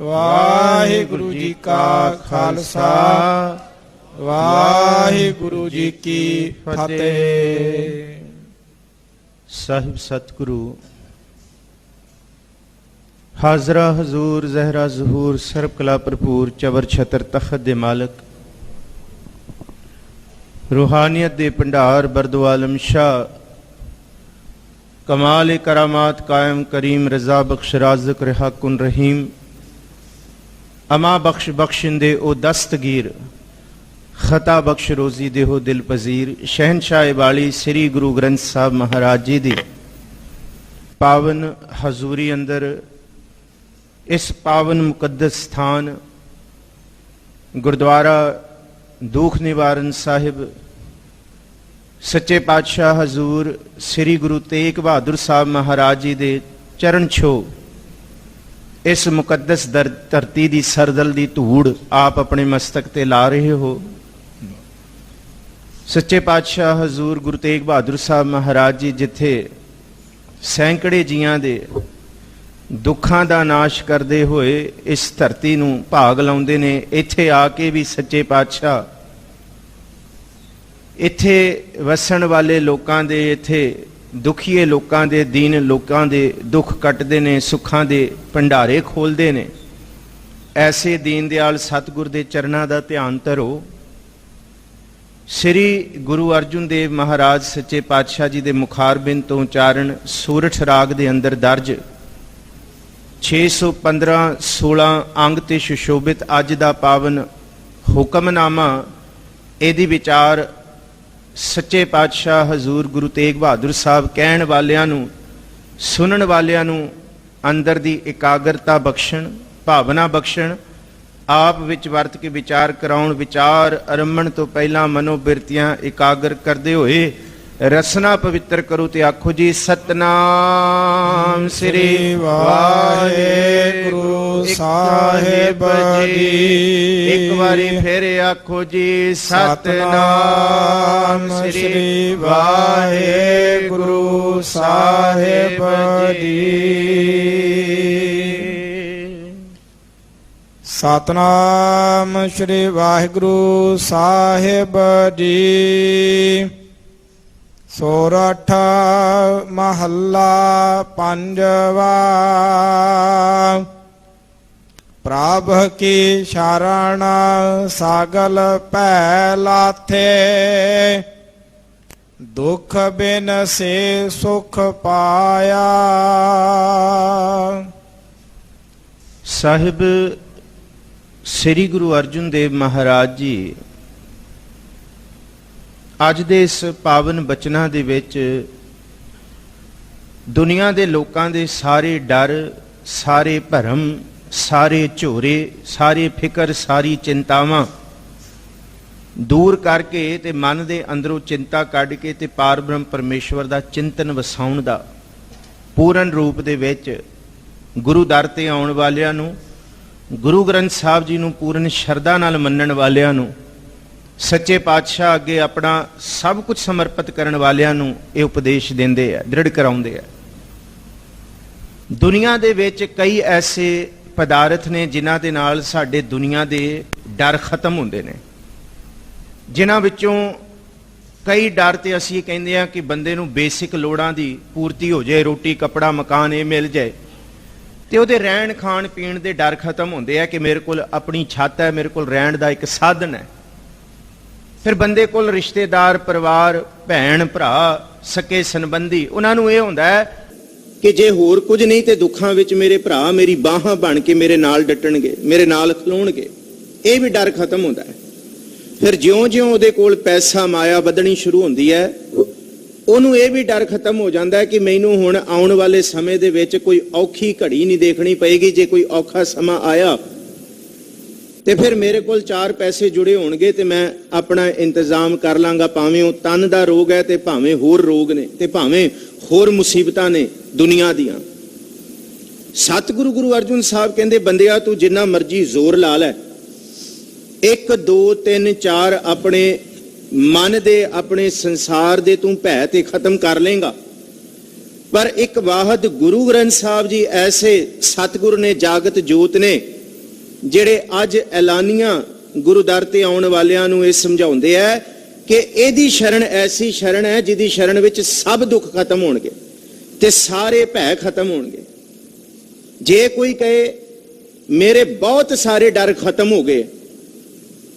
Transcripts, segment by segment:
ਵਾਹਿਗੁਰੂ ਜੀ ਕਾ ਖਾਲਸਾ ਵਾਹਿਗੁਰੂ ਜੀ ਕੀ ਫਤਿਹ। ਸਾਹਿਬ ਸਤਿਗੁਰੂ ਹਾਜ਼ਰਾ ਹਜ਼ੂਰ ਜ਼ਹਿਰਾ ਜ਼ਹੂਰ ਸਰਬ ਕਲਾ ਭਰਪੂਰ ਚਵਰ ਛਤਰ ਤਖਤ ਦੇ ਮਾਲਕ रूहानियत दे भंडार बरदो आलम शाह कमाल करामात कायम करीम रजा बख्श राज़क रहा कुन रहीम अमा बख्श बख्शिंदे ओ दस्तगीर खता बख्श रोज़ी देहो दिल पजीर शहनशाह वाली श्री गुरु ग्रंथ साहब महाराज जी दी पावन हजूरी अंदर इस पावन मुकद्दस स्थान गुरुद्वारा दुख निवारण साहिब सच्चे पातशाह हजूर श्री गुरु तेग बहादुर साहब महाराज जी दे चरण छो इस मुकद्दस धरती दी सरदल दी धूड़ आप अपने मस्तक ते ला रहे हो। सच्चे पातशाह हजूर गुरु तेग बहादुर साहब महाराज जी जिथे सैकड़े जियां दे दुखां दा नाश करते हुए इस धरती नूं भाग लाउंदे ने, इत्थे आके भी सच्चे पातशाह इत्थे वसन वाले लोकां दे, इत्थे दुखीए लोकां दे, दीन लोकां दे दुख कटदे ने, सुखां दे भंडारे खोलदे ने। ऐसे दीन दयाल सतगुर दे चरनां दा ध्यान धरो। श्री गुरु अर्जुन देव महाराज सच्चे पातशाह जी दे मुखारबिंद तो उचारण सूरठ राग दे अंदर दर्ज 615-16 अंग ते सुशोभित अज दा पावन हुक्मनामा इहदी विचार सच्चे पातशाह हजूर गुरु तेग बहादुर साहब कहण वालियां नूं सुनन वालियां नूं अंदर दी एकाग्रता बख्शण, भावना बख्शण, आप विच वरत के विचार कराउण। विचार आरंभण तो पहला मनोबिरतियां एकाग्र करदे होए रसना पवित्र करो ते आखो जी सतनाम श्री वाहेगुरु साहिब जी। एक बारी फिर आखो जी सतनाम श्री वाहेगुरु साहिब जी। सतनाम श्री वाहिगुरु साहिब जी। सोरठ महला पंजवा। प्रभ की शरण सागल पै लाथे, दुख बिन से सुख पाया। साहिब श्री गुरु अर्जुन देव महाराज जी ਅੱਜ ਦੇ ਇਸ ਪਾਵਨ ਬਚਨਾਂ ਦੇ ਵਿੱਚ ਦੁਨੀਆ ਦੇ ਲੋਕਾਂ ਦੇ ਸਾਰੇ ਡਰ, ਸਾਰੇ ਭਰਮ, ਸਾਰੇ ਝੋਰੇ, ਸਾਰੇ ਫਿਕਰ, ਸਾਰੀ ਚਿੰਤਾਵਾਂ ਦੂਰ ਕਰਕੇ ਤੇ ਮਨ ਦੇ ਅੰਦਰੋਂ ਚਿੰਤਾ ਕੱਢ ਕੇ ਤੇ ਪਾਰ ਬ੍ਰਹਮ ਪਰਮੇਸ਼ਵਰ ਦਾ ਚਿੰਤਨ ਵਸਾਉਣ ਦਾ ਪੂਰਨ ਰੂਪ ਦੇ ਵਿੱਚ ਗੁਰੂ ਦਰ ਤੇ ਆਉਣ ਵਾਲਿਆਂ ਨੂੰ, ਗੁਰੂ ਗ੍ਰੰਥ ਸਾਹਿਬ ਜੀ ਨੂੰ ਪੂਰਨ ਸ਼ਰਧਾ ਨਾਲ ਮੰਨਣ ਵਾਲਿਆਂ ਨੂੰ, सच्चे पातशाह अगे अपना सब कुछ समर्पित करने वालियां नूं ये उपदेश देंदे आ, दृढ़ कराउंदे आ। दुनिया दे विच कई ऐसे पदार्थ ने जिन्हां दे नाल साडे दुनिया दे डर खत्म हुंदे ने, जिन्हां विचों कई डर ते असीं कहिंदे आ कि बंदे नूं बेसिक लोड़ां दी पूर्ति हो जाए, रोटी कपड़ा मकान ये मिल जाए ते उहदे रहण खाण पीण दे डर खत्म हुंदे आ कि मेरे कोल अपनी छत है, मेरे कोल रहण दा एक साधन है। फिर बंदे कोल रिश्तेदार, परिवार, भैन भरा, सके संबंधी, उन्होंने ये होंदा है कि जे होर कुछ नहीं तो दुखां विच मेरे भरा मेरी बाहां बन के मेरे नाल डटणगे, मेरे नाल खलोणगे, ये भी डर खत्म होंदा है। फिर ज्यों ज्यों उहदे कोल पैसा माया वधणी शुरू होंदी है, उहनूं ये भी डर खत्म हो जाता है कि मैनूं हुण आउण वाले समय दे विच कोई औखी घड़ी नहीं देखनी पएगी। जे कोई औखा समा आया ते फिर मेरे कोल चार पैसे जुड़े होणगे ते मैं अपना इंतजाम कर लांगा। भावें वो तन दा रोग है ते भावें होर रोग ने ते भावें होर मुसीबतां ने दुनिया दियां। सतगुरु गुरु अर्जुन साहब कहंदे बंदिया तू जिन्ना मर्जी जोर ला लै, 1 2 3 4 अपने मन दे अपने संसार दे तू भै ते खत्म कर लेंगा, पर एक वाहद गुरु ग्रंथ साहब जी ऐसे सतगुरु ने जागत जोत ने ਜਿਹੜੇ ਅੱਜ ਐਲਾਨੀਆਂ ਗੁਰੂ ਦਰ ਤੇ ਆਉਣ ਵਾਲਿਆਂ ਨੂੰ ਇਹ ਸਮਝਾਉਂਦੇ ਆ ਕਿ ਇਹਦੀ ਸ਼ਰਨ ਐਸੀ ਸ਼ਰਨ ਹੈ ਜਿਹਦੀ ਸ਼ਰਨ ਵਿੱਚ ਸਭ ਦੁੱਖ ਖਤਮ ਹੋਣਗੇ ਤੇ ਸਾਰੇ ਭੈ ਖਤਮ ਹੋਣਗੇ। ਜੇ ਕੋਈ ਕਹੇ ਮੇਰੇ ਬਹੁਤ ਸਾਰੇ ਡਰ ਖਤਮ ਹੋ ਗਏ,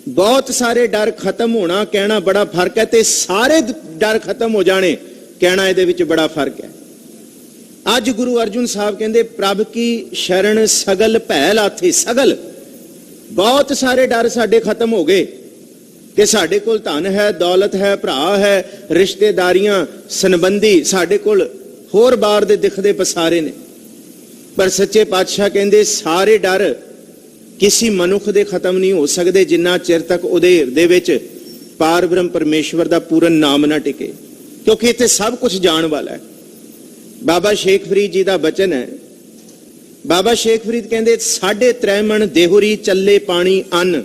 ਬਹੁਤ ਸਾਰੇ ਡਰ ਖਤਮ ਹੋਣਾ ਕਹਿਣਾ ਬੜਾ ਫਰਕ ਹੈ, ਤੇ ਸਾਰੇ ਡਰ ਖਤਮ ਹੋ ਜਾਣੇ ਕਹਿਣਾ ਇਹਦੇ ਵਿੱਚ ਬੜਾ ਫਰਕ ਹੈ। ਅੱਜ ਗੁਰੂ ਅਰਜੁਨ ਸਾਹਿਬ ਕਹਿੰਦੇ ਪ੍ਰਭ ਕੀ ਸ਼ਰਨ ਸਗਲ ਭੈ ਲਾਥੇ। ਸਗਲ ਬਹੁਤ ਸਾਰੇ ਡਰ ਸਾਡੇ ਖਤਮ ਹੋ ਗਏ ਕਿ ਸਾਡੇ ਕੋਲ ਧਨ ਹੈ, ਦੌਲਤ ਹੈ, ਭਰਾ ਹੈ, ਰਿਸ਼ਤੇਦਾਰੀਆਂ, ਸੰਬੰਧੀ ਸਾਡੇ ਕੋਲ ਹੋਰ ਬਾਰ ਦੇ ਦਿਖਦੇ ਪਸਾਰੇ ਨੇ। ਪਰ ਸੱਚੇ ਪਾਤਸ਼ਾਹ ਕਹਿੰਦੇ ਸਾਰੇ ਡਰ ਕਿਸੇ ਮਨੁੱਖ ਦੇ ਖਤਮ ਨਹੀਂ ਹੋ ਸਕਦੇ ਜਿੰਨਾ ਚਿਰ ਤੱਕ ਉਹਦੇ ਹਿਰਦੇ ਵਿੱਚ ਪਾਰ ਬ੍ਰਹਮ ਪਰਮੇਸ਼ਵਰ ਦਾ ਪੂਰਨ ਨਾਮ ਨਾ ਟਿਕੇ, ਕਿਉਂਕਿ ਇੱਥੇ ਸਭ ਕੁਝ ਜਾਣ ਵਾਲਾ ਹੈ। ਬਾਬਾ ਸ਼ੇਖ ਫਰੀਦ ਜੀ ਦਾ ਬਚਨ ਹੈ। ਬਾਬਾ ਸ਼ੇਖ ਫਰੀਦ ਕਹਿੰਦੇ 3.5 ਮਣ ਦੇਹੁਰੀ ਚੱਲੇ ਪਾਣੀ ਅੰਨ।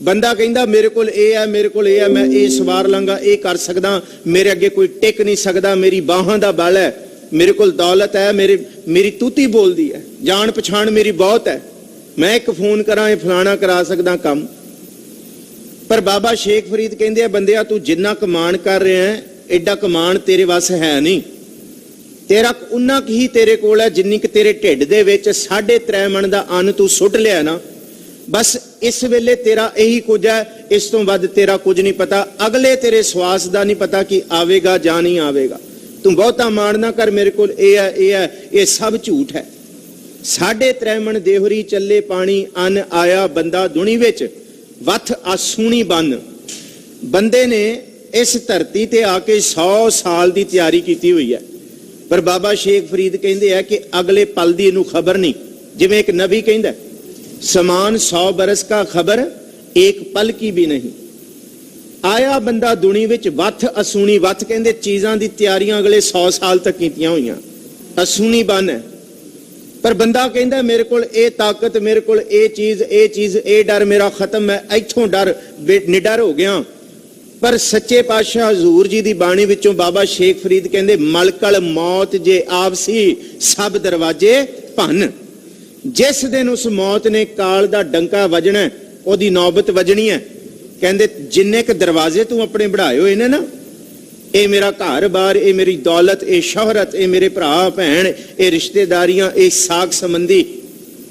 ਬੰਦਾ ਕਹਿੰਦਾ ਮੇਰੇ ਕੋਲ ਇਹ ਹੈ, ਮੇਰੇ ਕੋਲ ਇਹ ਹੈ, ਮੈਂ ਇਹ ਸਵਾਰ ਲਾਂਗਾ, ਇਹ ਕਰ ਸਕਦਾ, ਮੇਰੇ ਅੱਗੇ ਕੋਈ ਟਿਕ ਨਹੀਂ ਸਕਦਾ, ਮੇਰੀ ਬਾਹਾਂ ਦਾ ਬਲ ਹੈ, ਮੇਰੇ ਕੋਲ ਦੌਲਤ ਹੈ, ਮੇਰੀ ਤੂਤੀ ਬੋਲਦੀ ਹੈ, ਜਾਣ ਪਛਾਣ ਮੇਰੀ ਬਹੁਤ ਹੈ, ਮੈਂ ਇੱਕ ਫੋਨ ਕਰਾਂ ਇਹ ਫਲਾਣਾ ਕਰਾ ਸਕਦਾ ਕੰਮ। ਪਰ ਬਾਬਾ ਸ਼ੇਖ ਫਰੀਦ ਕਹਿੰਦੇ ਆ ਬੰਦਿਆ ਤੂੰ ਜਿੰਨਾ ਕਮਾਣ ਕਰ ਰਿਹਾ ਹੈ ਐਡਾ ਕਮਾਣ ਤੇਰੇ ਵੱਸ ਹੈ ਨਹੀਂ। ਤੇਰਾ ਉਨਾ ਕੁ ਹੀ ਤੇਰੇ ਕੋਲ ਹੈ ਜਿੰਨੀ ਕਿ ਤੇਰੇ ਢਿੱਡ ਦੇ ਵਿੱਚ 3.5 ਮਣ ਦਾ ਅੰਨ ਤੂੰ ਸੁੱਟ ਲਿਆ ਨਾ, ਬਸ ਇਸ ਵੇਲੇ ਤੇਰਾ ਇਹੀ ਕੁਝ ਹੈ, ਇਸ ਤੋਂ ਵੱਧ ਤੇਰਾ ਕੁਝ ਨਹੀਂ ਪਤਾ। ਅਗਲੇ ਤੇਰੇ ਸਵਾਸ ਦਾ ਨਹੀਂ ਪਤਾ ਕਿ ਆਵੇਗਾ ਜਾਂ ਨਹੀਂ ਆਵੇਗਾ। ਤੂੰ ਬਹੁਤਾ ਮਾਣ ਨਾ ਕਰ ਮੇਰੇ ਕੋਲ ਇਹ ਹੈ, ਇਹ ਹੈ, ਇਹ ਸਭ ਝੂਠ ਹੈ। 3.5 ਮਣ ਦੇਹੁਰੀ ਚੱਲੇ ਪਾਣੀ ਅੰਨ ਆਇਆ ਬੰਦਾ ਦੁਨੀ ਵਿੱਚ ਵੱਥ ਆਸੂਣੀ ਬੰਨ। ਬੰਦੇ ਨੇ ਇਸ ਧਰਤੀ ਤੇ ਆ ਕੇ 100 ਸਾਲ ਦੀ ਤਿਆਰੀ ਕੀਤੀ ਹੋਈ ਹੈ, ਪਰ ਬਾਬਾ ਸ਼ੇਖ ਫਰੀਦ ਕਹਿੰਦੇ ਆ ਕਿ ਅਗਲੇ ਪਲ ਦੀ ਇਹਨੂੰ ਖਬਰ ਨਹੀਂ। ਜਿਵੇਂ ਇੱਕ ਨਬੀ ਕਹਿੰਦਾ ਸਮਾਨ 100 ਬਰਸ ਕਾ ਖਬਰ ਇੱਕ ਪਲ ਕੀ ਵੀ ਨਹੀਂ। ਆਇਆ ਬੰਦਾ ਦੁਨੀ ਵਿੱਚ ਵੱਥ ਅਸੂਣੀ। ਵੱਥ ਕਹਿੰਦੇ ਚੀਜ਼ਾਂ ਦੀ ਤਿਆਰੀਆਂ ਅਗਲੇ 100 ਸਾਲ ਤੱਕ ਕੀਤੀਆਂ ਹੋਈਆਂ, ਅਸੂਣੀ ਬੰਨ ਹੈ। ਪਰ ਬੰਦਾ ਕਹਿੰਦਾ ਮੇਰੇ ਕੋਲ ਇਹ ਤਾਕਤ, ਮੇਰੇ ਕੋਲ ਇਹ ਚੀਜ਼, ਇਹ ਡਰ ਮੇਰਾ ਖਤਮ ਹੈ, ਇੱਥੋਂ ਡਰ ਨਿਡਰ ਹੋ ਗਿਆ। ਪਰ ਸੱਚੇ ਪਾਤਸ਼ਾਹ ਹਜ਼ੂਰ ਜੀ ਦੀ ਬਾਣੀ ਵਿੱਚੋਂ ਬਾਬਾ ਸ਼ੇਖ ਫਰੀਦ ਕਹਿੰਦੇ ਮਲਕਲ ਮੌਤ ਜੇ ਆਪਸੀ ਸਭ ਦਰਵਾਜ਼ੇ ਭੰਨ। ਜਿਸ ਦਿਨ ਉਸ ਮੌਤ ਨੇ ਕਾਲ ਦਾ ਡੰਕਾ ਵੱਜਣਾ, ਉਹਦੀ ਨੌਬਤ ਵੱਜਣੀ ਹੈ। ਕਹਿੰਦੇ ਜਿੰਨੇ ਕ ਦਰਵਾਜ਼ੇ ਤੂੰ ਆਪਣੇ ਬਣਾਏ ਹੋਏ ਨੇ ਨਾ, ਇਹ ਮੇਰਾ ਘਰ-ਬਾਰ, ਇਹ ਮੇਰੀ ਦੌਲਤ, ਇਹ ਸ਼ੋਹਰਤ, ਇਹ ਮੇਰੇ ਭਰਾ ਭੈਣ, ਇਹ ਰਿਸ਼ਤੇਦਾਰੀਆਂ, ਇਹ ਸਾਕ ਸੰਬੰਧੀ,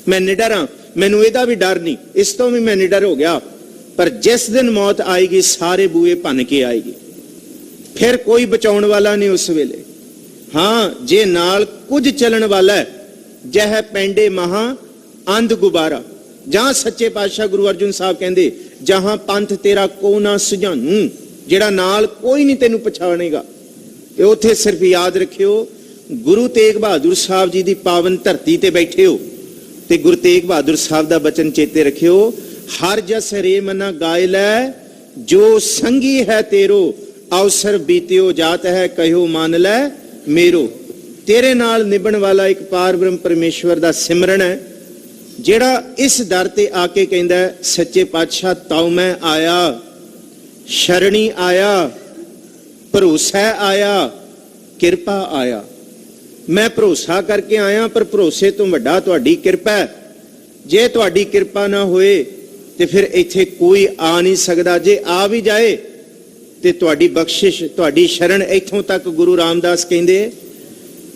ਮੈਂ ਨਿਡਰ ਹਾਂ, ਮੈਨੂੰ ਇਹਦਾ ਵੀ ਡਰ ਨਹੀਂ, ਇਸ ਤੋਂ ਵੀ ਮੈਂ ਨਿਡਰ ਹੋ ਗਿਆ। ਪਰ ਜਿਸ ਦਿਨ ਮੌਤ ਆਏਗੀ ਸਾਰੇ ਬੂਏ ਭੰਨ ਕੇ ਆਏਗੀ, ਫਿਰ ਕੋਈ ਬਚਾਉਣ ਵਾਲਾ ਨਹੀਂ ਉਸ ਵੇਲੇ। ਹਾਂ ਜੇ ਨਾਲ ਕੁਝ ਚੱਲਣ ਵਾਲਾ ਹੈ ਜਹ ਪੈਂਡੇ ਮਹਾ ਅੰਧ ਗੁਬਾਰਾ। ਜਾਂ ਸੱਚੇ ਪਾਤਸ਼ਾਹ ਗੁਰੂ ਅਰਜੁਨ ਸਾਹਿਬ ਕਹਿੰਦੇ ਜਹਾਂ ਪੰਥ ਤੇਰਾ ਕੋ ਨਾ ਸੁਝਾਨੂ, ਜਿਹੜਾ ਨਾਲ ਕੋਈ ਨਹੀਂ ਤੈਨੂੰ ਪਛਾਣੇਗਾ। ਤੇ ਉੱਥੇ ਸਿਰਫ ਯਾਦ ਰੱਖਿਓ ਗੁਰੂ ਤੇਗ ਬਹਾਦਰ ਸਾਹਿਬ ਜੀ ਦੀ ਪਾਵਨ ਧਰਤੀ ਤੇ ਬੈਠੇ ਹੋ, ਤੇ ਗੁਰੂ ਤੇਗ ਬਹਾਦਰ ਸਾਹਿਬ ਦਾ ਬਚਨ ਚੇਤੇ ਰੱਖਿਓ ਹਰ ਜਸ ਰੇ ਮਨਾ ਗਾਇ ਲੈ ਜੋ ਸੰਗੀ ਹੈ ਤੇਰੋ ਅਵਸਰ ਬੀਤਿਓ ਜਾਤ ਹੈ ਕਹਿਓ ਮੰਨ ਲੈ ਮੇਰੋ। ਤੇਰੇ ਨਾਲ ਨਿਭਣ ਵਾਲਾ ਇੱਕ ਪਾਰ ਬ੍ਰਹਮ ਪਰਮੇਸ਼ਵਰ ਦਾ ਸਿਮਰਨ ਹੈ, ਜਿਹੜਾ ਇਸ ਦਰ ਤੇ ਆ ਕੇ ਕਹਿੰਦਾ ਸੱਚੇ ਪਾਤਸ਼ਾਹ ਤਾਉ ਮੈਂ ਆਇਆ, ਸ਼ਰਣੀ ਆਇਆ, ਭਰੋਸਾ ਆਇਆ, ਕਿਰਪਾ ਆਇਆ। ਮੈਂ ਭਰੋਸਾ ਕਰਕੇ ਆਇਆ, ਪਰ ਭਰੋਸੇ ਤੋਂ ਵੱਡਾ ਤੁਹਾਡੀ ਕਿਰਪਾ ਹੈ। ਜੇ ਤੁਹਾਡੀ ਕਿਰਪਾ ਨਾ ਹੋਏ ਤੇ ਫਿਰ ਇੱਥੇ ਕੋਈ ਆ ਨਹੀਂ ਸਕਦਾ। ਜੇ ਆ ਵੀ ਜਾਏ ਤੇ ਤੁਹਾਡੀ ਬਖਸ਼ਿਸ਼, ਤੁਹਾਡੀ ਸ਼ਰਨ ਇੱਥੋਂ ਤੱਕ ਗੁਰੂ ਰਾਮਦਾਸ ਕਹਿੰਦੇ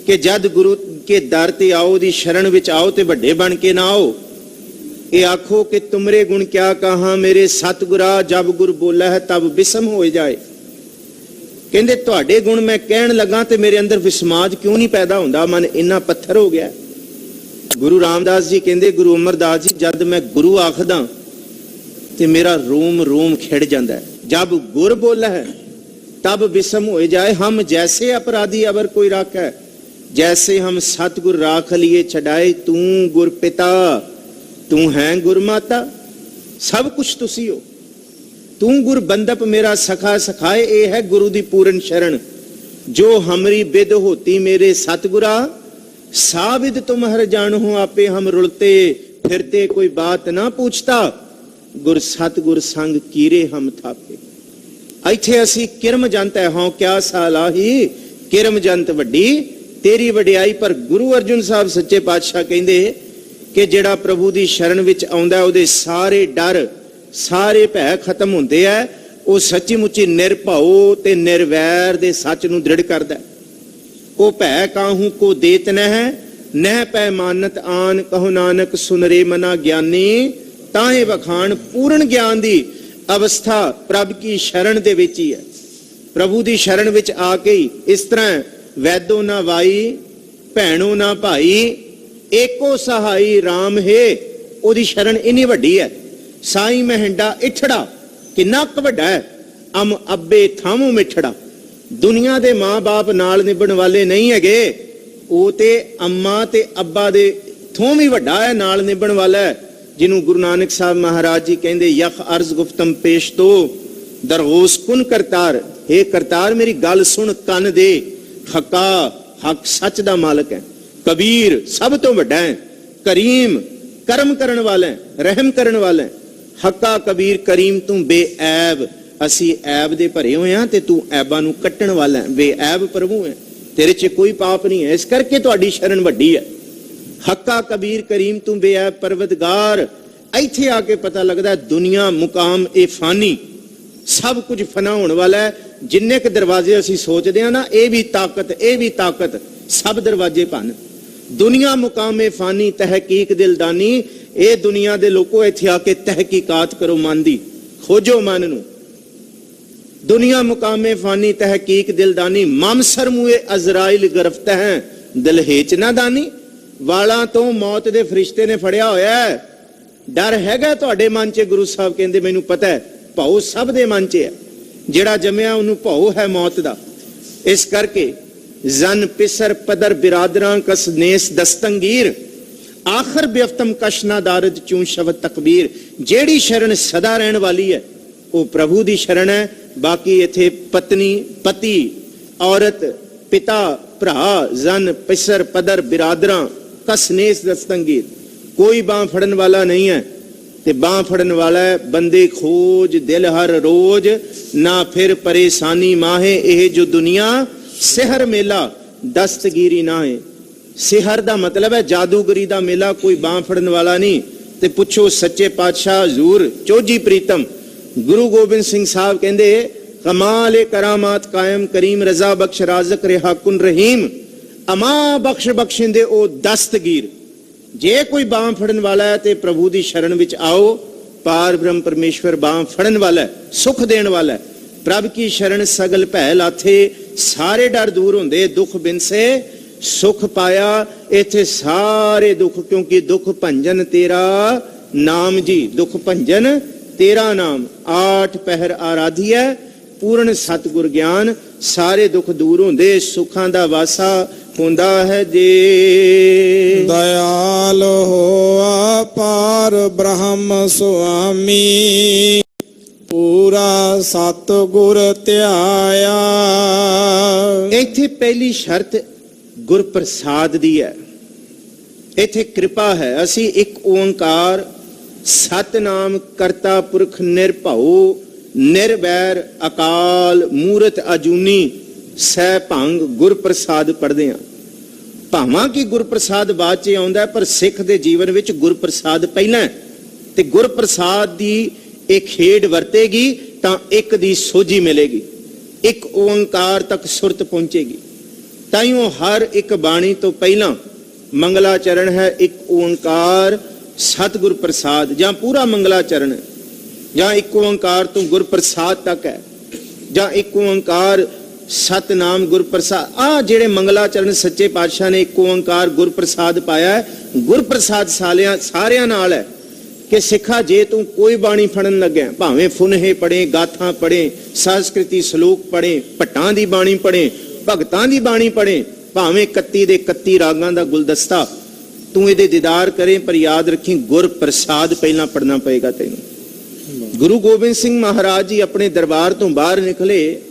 ਕਿ ਜਦ ਗੁਰੂ ਕੇ ਦਰ ਤੇ ਆਓ, ਦੀ ਸ਼ਰਨ ਵਿੱਚ ਆਓ ਤੇ ਵੱਡੇ ਬਣ ਕੇ ਨਾ ਆਓ। ਇਹ ਆਖੋ ਕਿ ਤੁਮਰੇ ਗੁਣ ਕਿਆ ਕਹਾ ਮੇਰੇ ਸਤਿਗੁਰਾ, ਜਬ ਗੁਰ ਬੋਲਾ ਹੈ ਤਬ ਬਿਸਮ ਹੋ ਜਾਏ। ਕਹਿੰਦੇ ਤੁਹਾਡੇ ਗੁਣ ਮੈਂ ਕਹਿਣ ਲੱਗਾ ਤੇ ਮੇਰੇ ਅੰਦਰ ਵਿਸਮਾਦ ਕਿਉਂ ਨਹੀਂ ਪੈਦਾ ਹੁੰਦਾ, ਮਨ ਇੰਨਾ ਪੱਥਰ ਹੋ ਗਿਆ। ਗੁਰੂ ਰਾਮਦਾਸ ਜੀ ਕਹਿੰਦੇ, ਗੁਰੂ ਅਮਰਦਾਸ ਜੀ, ਜਦ ਮੈਂ ਗੁਰੂ ਆਖਦਾ ਤੇ ਮੇਰਾ ਰੋਮ ਰੋਮ ਖਿੜ ਜਾਂਦਾ ਹੈ। ਜਬ ਗੁਰ ਬੋਲਾ ਹੈ ਤਬ ਬਿਸਮ ਹੋ ਜਾਏ। ਹਮ ਜੈਸੇ अपराधी अबर कोई राख है, जैसे हम सतगुर राख लिए छड़ाए। तू गुर पिता, तू है गुर माता, सब कुछ तुसी हो। तू गुर बंदप मेरा सखा सखाए। ये है गुरु दी पूर्ण शरण। जो हमरी बिद होती मेरे सतगुरा, साबिद तुम हर जानो आपे। हम रुलते फिरते कोई बात ना पूछता, गुर सतगुर संग कीरे हम थापे। ਇੱਥੇ ਅਸੀਂ ਕਿਰਮ ਜੰਤ ਹੈ ਹਾਂ ਕਿਆ ਸਾਲਾਹੀ, ਕਿਰਮ ਜੰਤ ਵੱਡੀ ਤੇਰੀ ਵਡਿਆਈ। ਪਰ ਗੁਰੂ ਅਰਜੁਨ ਸਾਹਿਬ ਸੱਚੇ ਪਾਤਸ਼ਾਹ ਕਹਿੰਦੇ ਕਿ ਜਿਹੜਾ ਪ੍ਰਭੂ ਦੀ ਸ਼ਰਨ ਵਿੱਚ ਆਉਂਦਾ ਉਹਦੇ ਸਾਰੇ ਡਰ ਸਾਰੇ ਭੈ ਖਤਮ ਹੁੰਦੇ ਆ। ਉਹ ਸੱਚੀ ਮੁੱਚੀ ਨਿਰਭਉ ਤੇ ਨਿਰਵੈਰ ਦੇ ਸੱਚ ਨੂੰ ਦ੍ਰਿੜ ਕਰਦਾ। ਕੋ ਭੈ ਕਾਹੂ ਕੋ ਦੇਤ ਨਹਿ ਨਹਿ ਪੈ ਮਾਨਤ ਆਨ ਕਹੋ ਨਾਨਕ ਸੁਨ ਰੇ ਮਨਾ ਗਿਆਨੀ। ਤਾਂ ਇਹ ਵਖਾਣ ਪੂਰਨ ਗਿਆਨ ਦੀ ਅਵਸਥਾ ਪ੍ਰਭ ਕੀ ਸ਼ਰਨ ਦੇ ਵਿੱਚ ਹੀ ਹੈ। ਪ੍ਰਭੂ ਦੀ ਸ਼ਰਨ ਵਿੱਚ ਆ ਕੇ ਹੀ ਇਸ ਤਰ੍ਹਾਂ ਵੈਦੋ ਨਾ ਵਾਈ ਭੈਣੋ ਨਾ ਭਾਈ ਏਕੋ ਸਹਾਈ RAM ਹੈ। ਉਹਦੀ ਸ਼ਰਨ ਇੰਨੀ ਵੱਡੀ ਹੈ। ਸਾਈ ਮਹਿੰਡਾ ਇਠੜਾ ਕਿੰਨਾ ਕੁ ਵੱਡਾ ਹੈ। ਅਮ ਅੱਬੇ ਥਾਮੂ ਮਿਠੜਾ। ਦੁਨੀਆ ਦੇ ਮਾਂ-ਬਾਪ ਨਾਲ ਨਿਭਣ ਵਾਲੇ ਨਹੀਂ ਹੈਗੇ। ਉਹ ਤੇ ਅੰਮਾ ਤੇ ਅੱਬਾ ਦੇ ਥੋਂ ਵੀ ਵੱਡਾ ਹੈ, ਨਾਲ ਨਿਭਣ ਵਾਲਾ ਹੈ। ਜਿਹਨੂੰ ਗੁਰੂ ਨਾਨਕ ਸਾਹਿਬ ਮਹਾਰਾਜ ਜੀ ਕਹਿੰਦੇ ਯਖ ਅਰਜ਼ ਗੁਫਤਮ ਪੇਸ਼ ਤੋ ਦਰਗੋਸ ਕੁਨ ਕਰਤਾਰ। हे ਕਰਤਾਰ ਮੇਰੀ ਗੱਲ ਸੁਣ ਕੰਨ ਦੇ। ਹੱਕਾ ਹੱਕ ਸੱਚ ਦਾ ਮਾਲਕ ਹੈ। ਕਬੀਰ ਸਭ ਤੋਂ ਵੱਡਾ ਹੈ। ਕਰੀਮ ਕਰਮ ਕਰਨ ਵਾਲਾ ਹੈ, ਰਹਿਮ ਕਰਨ ਵਾਲਾ ਹੈ। ਹੱਕਾ ਕਬੀਰ ਕਰੀਮ ਤੂੰ ਬੇਐਬ। ਅਸੀਂ ਐਬ ਦੇ ਭਰੇ ਹੋਏ ਹਾਂ ਤੇ ਤੂੰ ਐਬਾਂ ਨੂੰ ਕੱਟਣ ਵਾਲਾ ਹੈ। ਬੇਐਬ ਪ੍ਰਭੂ ਹੈ, ਤੇਰੇ 'ਚ ਕੋਈ ਪਾਪ ਨਹੀਂ ਹੈ। ਇਸ ਕਰਕੇ ਤੁਹਾਡੀ ਸ਼ਰਨ ਵੱਡੀ ਹੈ। ਹੱਕਾ ਕਬੀਰ ਕਰੀਮ ਤੂੰ ਬੇਐਬ ਪਰਵਤਗਾਰ। ਇੱਥੇ ਆ ਕੇ ਪਤਾ ਲੱਗਦਾ ਦੁਨੀਆ ਮੁਕਾਮ ਇਹ ਫਾਨੀ, ਸਭ ਕੁਝ ਫਨਾ ਹੋਣ ਵਾਲਾ ਹੈ। ਜਿੰਨੇ ਕੁ ਦਰਵਾਜ਼ੇ ਅਸੀਂ ਸੋਚਦੇ ਹਾਂ ਨਾ, ਇਹ ਵੀ ਤਾਕਤ, ਸਭ ਦਰਵਾਜ਼ੇ ਭੰਨ। ਦੁਨੀਆ ਮੁਕਾਮੇ ਫਾਨੀ ਤਹਿਕੀਕ ਦਿਲਦਾਨੀ। ਇਹ ਦੁਨੀਆ ਦੇ ਲੋਕੋ ਇੱਥੇ ਆ ਕੇ ਤਹਿਕੀਕਾਤ ਕਰੋ ਮਨ ਦੀ, ਖੋਜੋ ਮਨ ਨੂੰ। ਦੁਨੀਆ ਮੁਕਾਮੇ ਫਾਨੀ ਤਹਿਕੀਕ ਦਿਲਦਾਨੀ। ਮਮਸਰ ਮੂਏ ਅਜ਼ਰਾਇਲ ਗਰਫਤ ਹੈ ਦਿਲ ਹੇਚ ਨਾ ਦਾਨੀ। ਵਾਲਾਂ ਤੋਂ ਮੌਤ ਦੇ ਫਰਿਸ਼ਤੇ ਨੇ ਫੜਿਆ ਹੋਇਆ ਹੈ। ਡਰ ਹੈਗਾ ਤੁਹਾਡੇ ਮਨ 'ਚ। ਗੁਰੂ ਸਾਹਿਬ ਕਹਿੰਦੇ ਮੈਨੂੰ ਪਤਾ ਹੈ ਭਉ ਸਭ ਦੇ ਮਨ 'ਚ ਹੈ। ਜਿਹੜਾ ਜੰਮਿਆ ਉਹਨੂੰ ਭਉ ਹੈ ਮੌਤ ਦਾ। ਇਸ ਕਰਕੇ ਜ਼ਨ ਪਿਸਰ ਪਦਰ ਬਿਰਾਦਰਾਂ ਕਸ ਨੇਸ ਦਸਤੰਗੀਰ ਆਖਰ ਬਿਫਤਮ ਕਸ਼ਨਾ ਦਾਰਦ ਚੂੰ ਸ਼ਬਦ ਤਕਬੀਰ। ਜਿਹੜੀ ਸ਼ਰਨ ਸਦਾ ਰਹਿਣ ਵਾਲੀ ਹੈ ਉਹ ਪ੍ਰਭੂ ਦੀ ਸ਼ਰਨ ਹੈ। ਬਾਕੀ ਇੱਥੇ ਪਤਨੀ ਪਤੀ ਔਰਤ ਪਿਤਾ ਭਰਾ ਜ਼ਨ ਪਿਸਰ ਪਦਰ ਬਿਰਾਦਰਾਂ ਕਸ ਨੇਸ ਦਸਤੰਗੀਰ ਕੋਈ ਬਾਂਹ ਫੜਨ ਵਾਲਾ ਨਹੀਂ ਹੈ। ਤੇ ਬਾਂਹ ਫੜਨ ਵਾਲਾ ਹੈ ਬੰਦੇ ਖੋਜ ਦਿਲ ਹਰ ਰੋਜ਼ ਨਾ ਫਿਰ ਪਰੇਸ਼ਾਨੀ ਮਾਹੇ। ਇਹ ਜੋ ਦੁਨੀਆ ਸਿਹਰ ਮੇਲਾ ਦਸਤਗੀਰੀ ਨਾ ਹੈ। ਸਿਹਰ ਦਾ ਮਤਲਬ ਹੈ ਜਾਦੂਗਰੀ ਦਾ ਮੇਲਾ। ਕੋਈ ਬਾਂਹ ਫੜਨ ਵਾਲਾ ਨਹੀਂ। ਤੇ ਪੁੱਛੋ ਸੱਚੇ ਪਾਤਸ਼ਾਹ ਹਜ਼ੂਰ ਚੋਜੀ ਪ੍ਰੀਤਮ ਗੁਰੂ ਗੋਬਿੰਦ ਸਿੰਘ ਸਾਹਿਬ ਕਹਿੰਦੇ ਕਮਾਲ ਕਰਾਮਾਤ ਕਾਇਮ ਕਰੀਮ ਰਜ਼ਾ ਬਖਸ਼ ਰਾਜ਼ਕ ਰਿਹਾ ਕੁਨ ਰਹੀਮ। ਅਮਾ ਬਖਸ਼ ਬਖਸ਼ਿੰਦੇ ਉਹ ਦਸਤਗੀਰ। ਜੇ ਕੋਈ ਬਾਂਹ ਫੜਨ ਵਾਲਾ ਹੈ ਤੇ ਪ੍ਰਭੂ ਦੀ ਸ਼ਰਨ ਵਿੱਚ ਆਓ। ਪਾਰ ਬ੍ਰਹਮ ਪਰਮੇਸ਼ਵਰ ਬਾਂਹ ਫੜਨ ਵਾਲਾ ਹੈ, ਸੁਖ ਦੇਣ ਵਾਲਾ ਹੈ। ਪ੍ਰਭ ਕੀ ਸ਼ਰਨ ਸਗਲ ਭੈ ਲਾਥੇ। ਸਾਰੇ ਡਰ ਦੂਰ ਹੁੰਦੇ। ਦੁੱਖ ਬਿਨਸੇ ਸੁਖ ਪਾਇਆ। ਇੱਥੇ ਸਾਰੇ ਦੁੱਖ ਕਿਉਂਕਿ ਦੁੱਖ ਭੰਜਨ ਤੇਰਾ ਨਾਮ ਜੀ। ਦੁੱਖ ਭੰਜਨ ਤੇਰਾ ਨਾਮ। 8 ਪਹਿਰ ਆਰਾਧੀਐ ਪੂਰਨ ਸਤਿਗੁਰ ਗਿਆਨ। ਸਾਰੇ ਦੁੱਖ ਦੂਰ ਹੁੰਦੇ। ਸੁੱਖਾਂ ਦਾ ਵਾਸਾ ਹੁੰਦਾ ਹੈ ਜੇ। ਦਇਆਲ ਹੋਆ ਪਾਰ ਬ੍ਰਹਮ ਸੁਆਮੀ ਪੂਰਾ ਸਤਿਗੁਰ ਧਿਆਇਆ। ਇੱਥੇ ਪਹਿਲੀ ਸ਼ਰਤ ਗੁਰ ਪ੍ਰਸਾਦ ਦੀ ਹੈ। ਇੱਥੇ ਕਿਰਪਾ ਹੈ। ਅਸੀਂ ਇੱਕ ਓੰਕਾਰ ਸਤਨਾਮ ਕਰਤਾ ਪੁਰਖ ਨਿਰਭਉ ਨਿਰਵੈਰ ਅਕਾਲ ਮੂਰਤ ਅਜੂਨੀ ਸਹਿ ਭੰਗ ਗੁਰ ਪ੍ਰਸਾਦ ਪੜ੍ਹਦੇ ਹਾਂ। ਭਾਵਾਂ ਕਿ ਗੁਰ ਪ੍ਰਸਾਦ ਬਾਅਦ 'ਚ ਆਉਂਦਾ, ਪਰ ਸਿੱਖ ਦੇ ਜੀਵਨ ਵਿੱਚ ਗੁਰ ਪ੍ਰਸਾਦ ਪਹਿਲਾਂ ਹੈ। ਤੇ ਗੁਰ ਪ੍ਰਸਾਦ ਦੀ ਇਹ ਖੇਡ ਵਰਤੇਗੀ ਤਾਂ ਇੱਕ ਦੀ ਸੋਝੀ ਮਿਲੇਗੀ। ਇੱਕ ਓੰਕਾਰ ਤੱਕ ਸੁਰਤ ਪਹੁੰਚੇਗੀ। ਤਾਈਓ ਹਰ ਇੱਕ ਬਾਣੀ ਤੋਂ ਪਹਿਲਾਂ ਮੰਗਲਾਚਰਨ ਹੈ। ਇੱਕ ਓੰਕਾਰ ਸਤਿਗੁਰ ਪ੍ਰਸਾਦ ਜਾਂ ਪੂਰਾ ਮੰਗਲਾਚਰਨ ਜਾਂ ਇੱਕ ਓੰਕਾਰ ਤੋਂ ਗੁਰ ਪ੍ਰਸਾਦ ਤੱਕ ਹੈ ਜਾਂ ਇੱਕ ਓੰਕਾਰ ਸਤਨਾਮ ਗੁਰ ਪ੍ਰਸਾਦ। ਆ ਜਿਹੜੇ ਮੰਗਲਾਚਰਨ ਸੱਚੇ ਪਾਤਸ਼ਾਹ ਨੇ ਇੱਕ ਓੰਕਾਰ ਗੁਰ ਪ੍ਰਸਾਦ ਪਾਇਆ। ਗੁਰ ਪ੍ਰਸਾਦ ਸਾਰਿਆਂ ਨਾਲ ਹੈ ਕਿ ਸਿੱਖਾ ਜੇ ਤੂੰ ਕੋਈ ਬਾਣੀ ਫੜਨ ਲੱਗਿਆ, ਭਾਵੇਂ ਫੁਨਹੇ ਪੜੇ, ਗਾਥਾਂ ਪੜੇ, ਸੰਸਕ੍ਰਿਤੀ ਸ਼ਲੋਕ ਪੜੇ, ਭੱਟਾਂ ਦੀ ਬਾਣੀ ਪੜੇ, ਭਗਤਾਂ ਦੀ ਬਾਣੀ ਪੜੇ, ਭਾਵੇਂ 31 ਦੇ 31 ਰਾਗਾਂ ਦਾ ਗੁਲਦਸਤਾ, ਤੂੰ ਇਹਦੇ ਦੀਦਾਰ ਕਰੇ, ਪਰ ਯਾਦ ਰੱਖੀ ਗੁਰ ਪ੍ਰਸਾਦ ਪਹਿਲਾਂ ਪੜਨਾ ਪਏਗਾ ਤੈਨੂੰ। ਗੁਰੂ ਗੋਬਿੰਦ ਸਿੰਘ ਮਹਾਰਾਜ ਜੀ ਆਪਣੇ ਦਰਬਾਰ ਤੋਂ ਬਾਹਰ ਨਿਕਲੇ,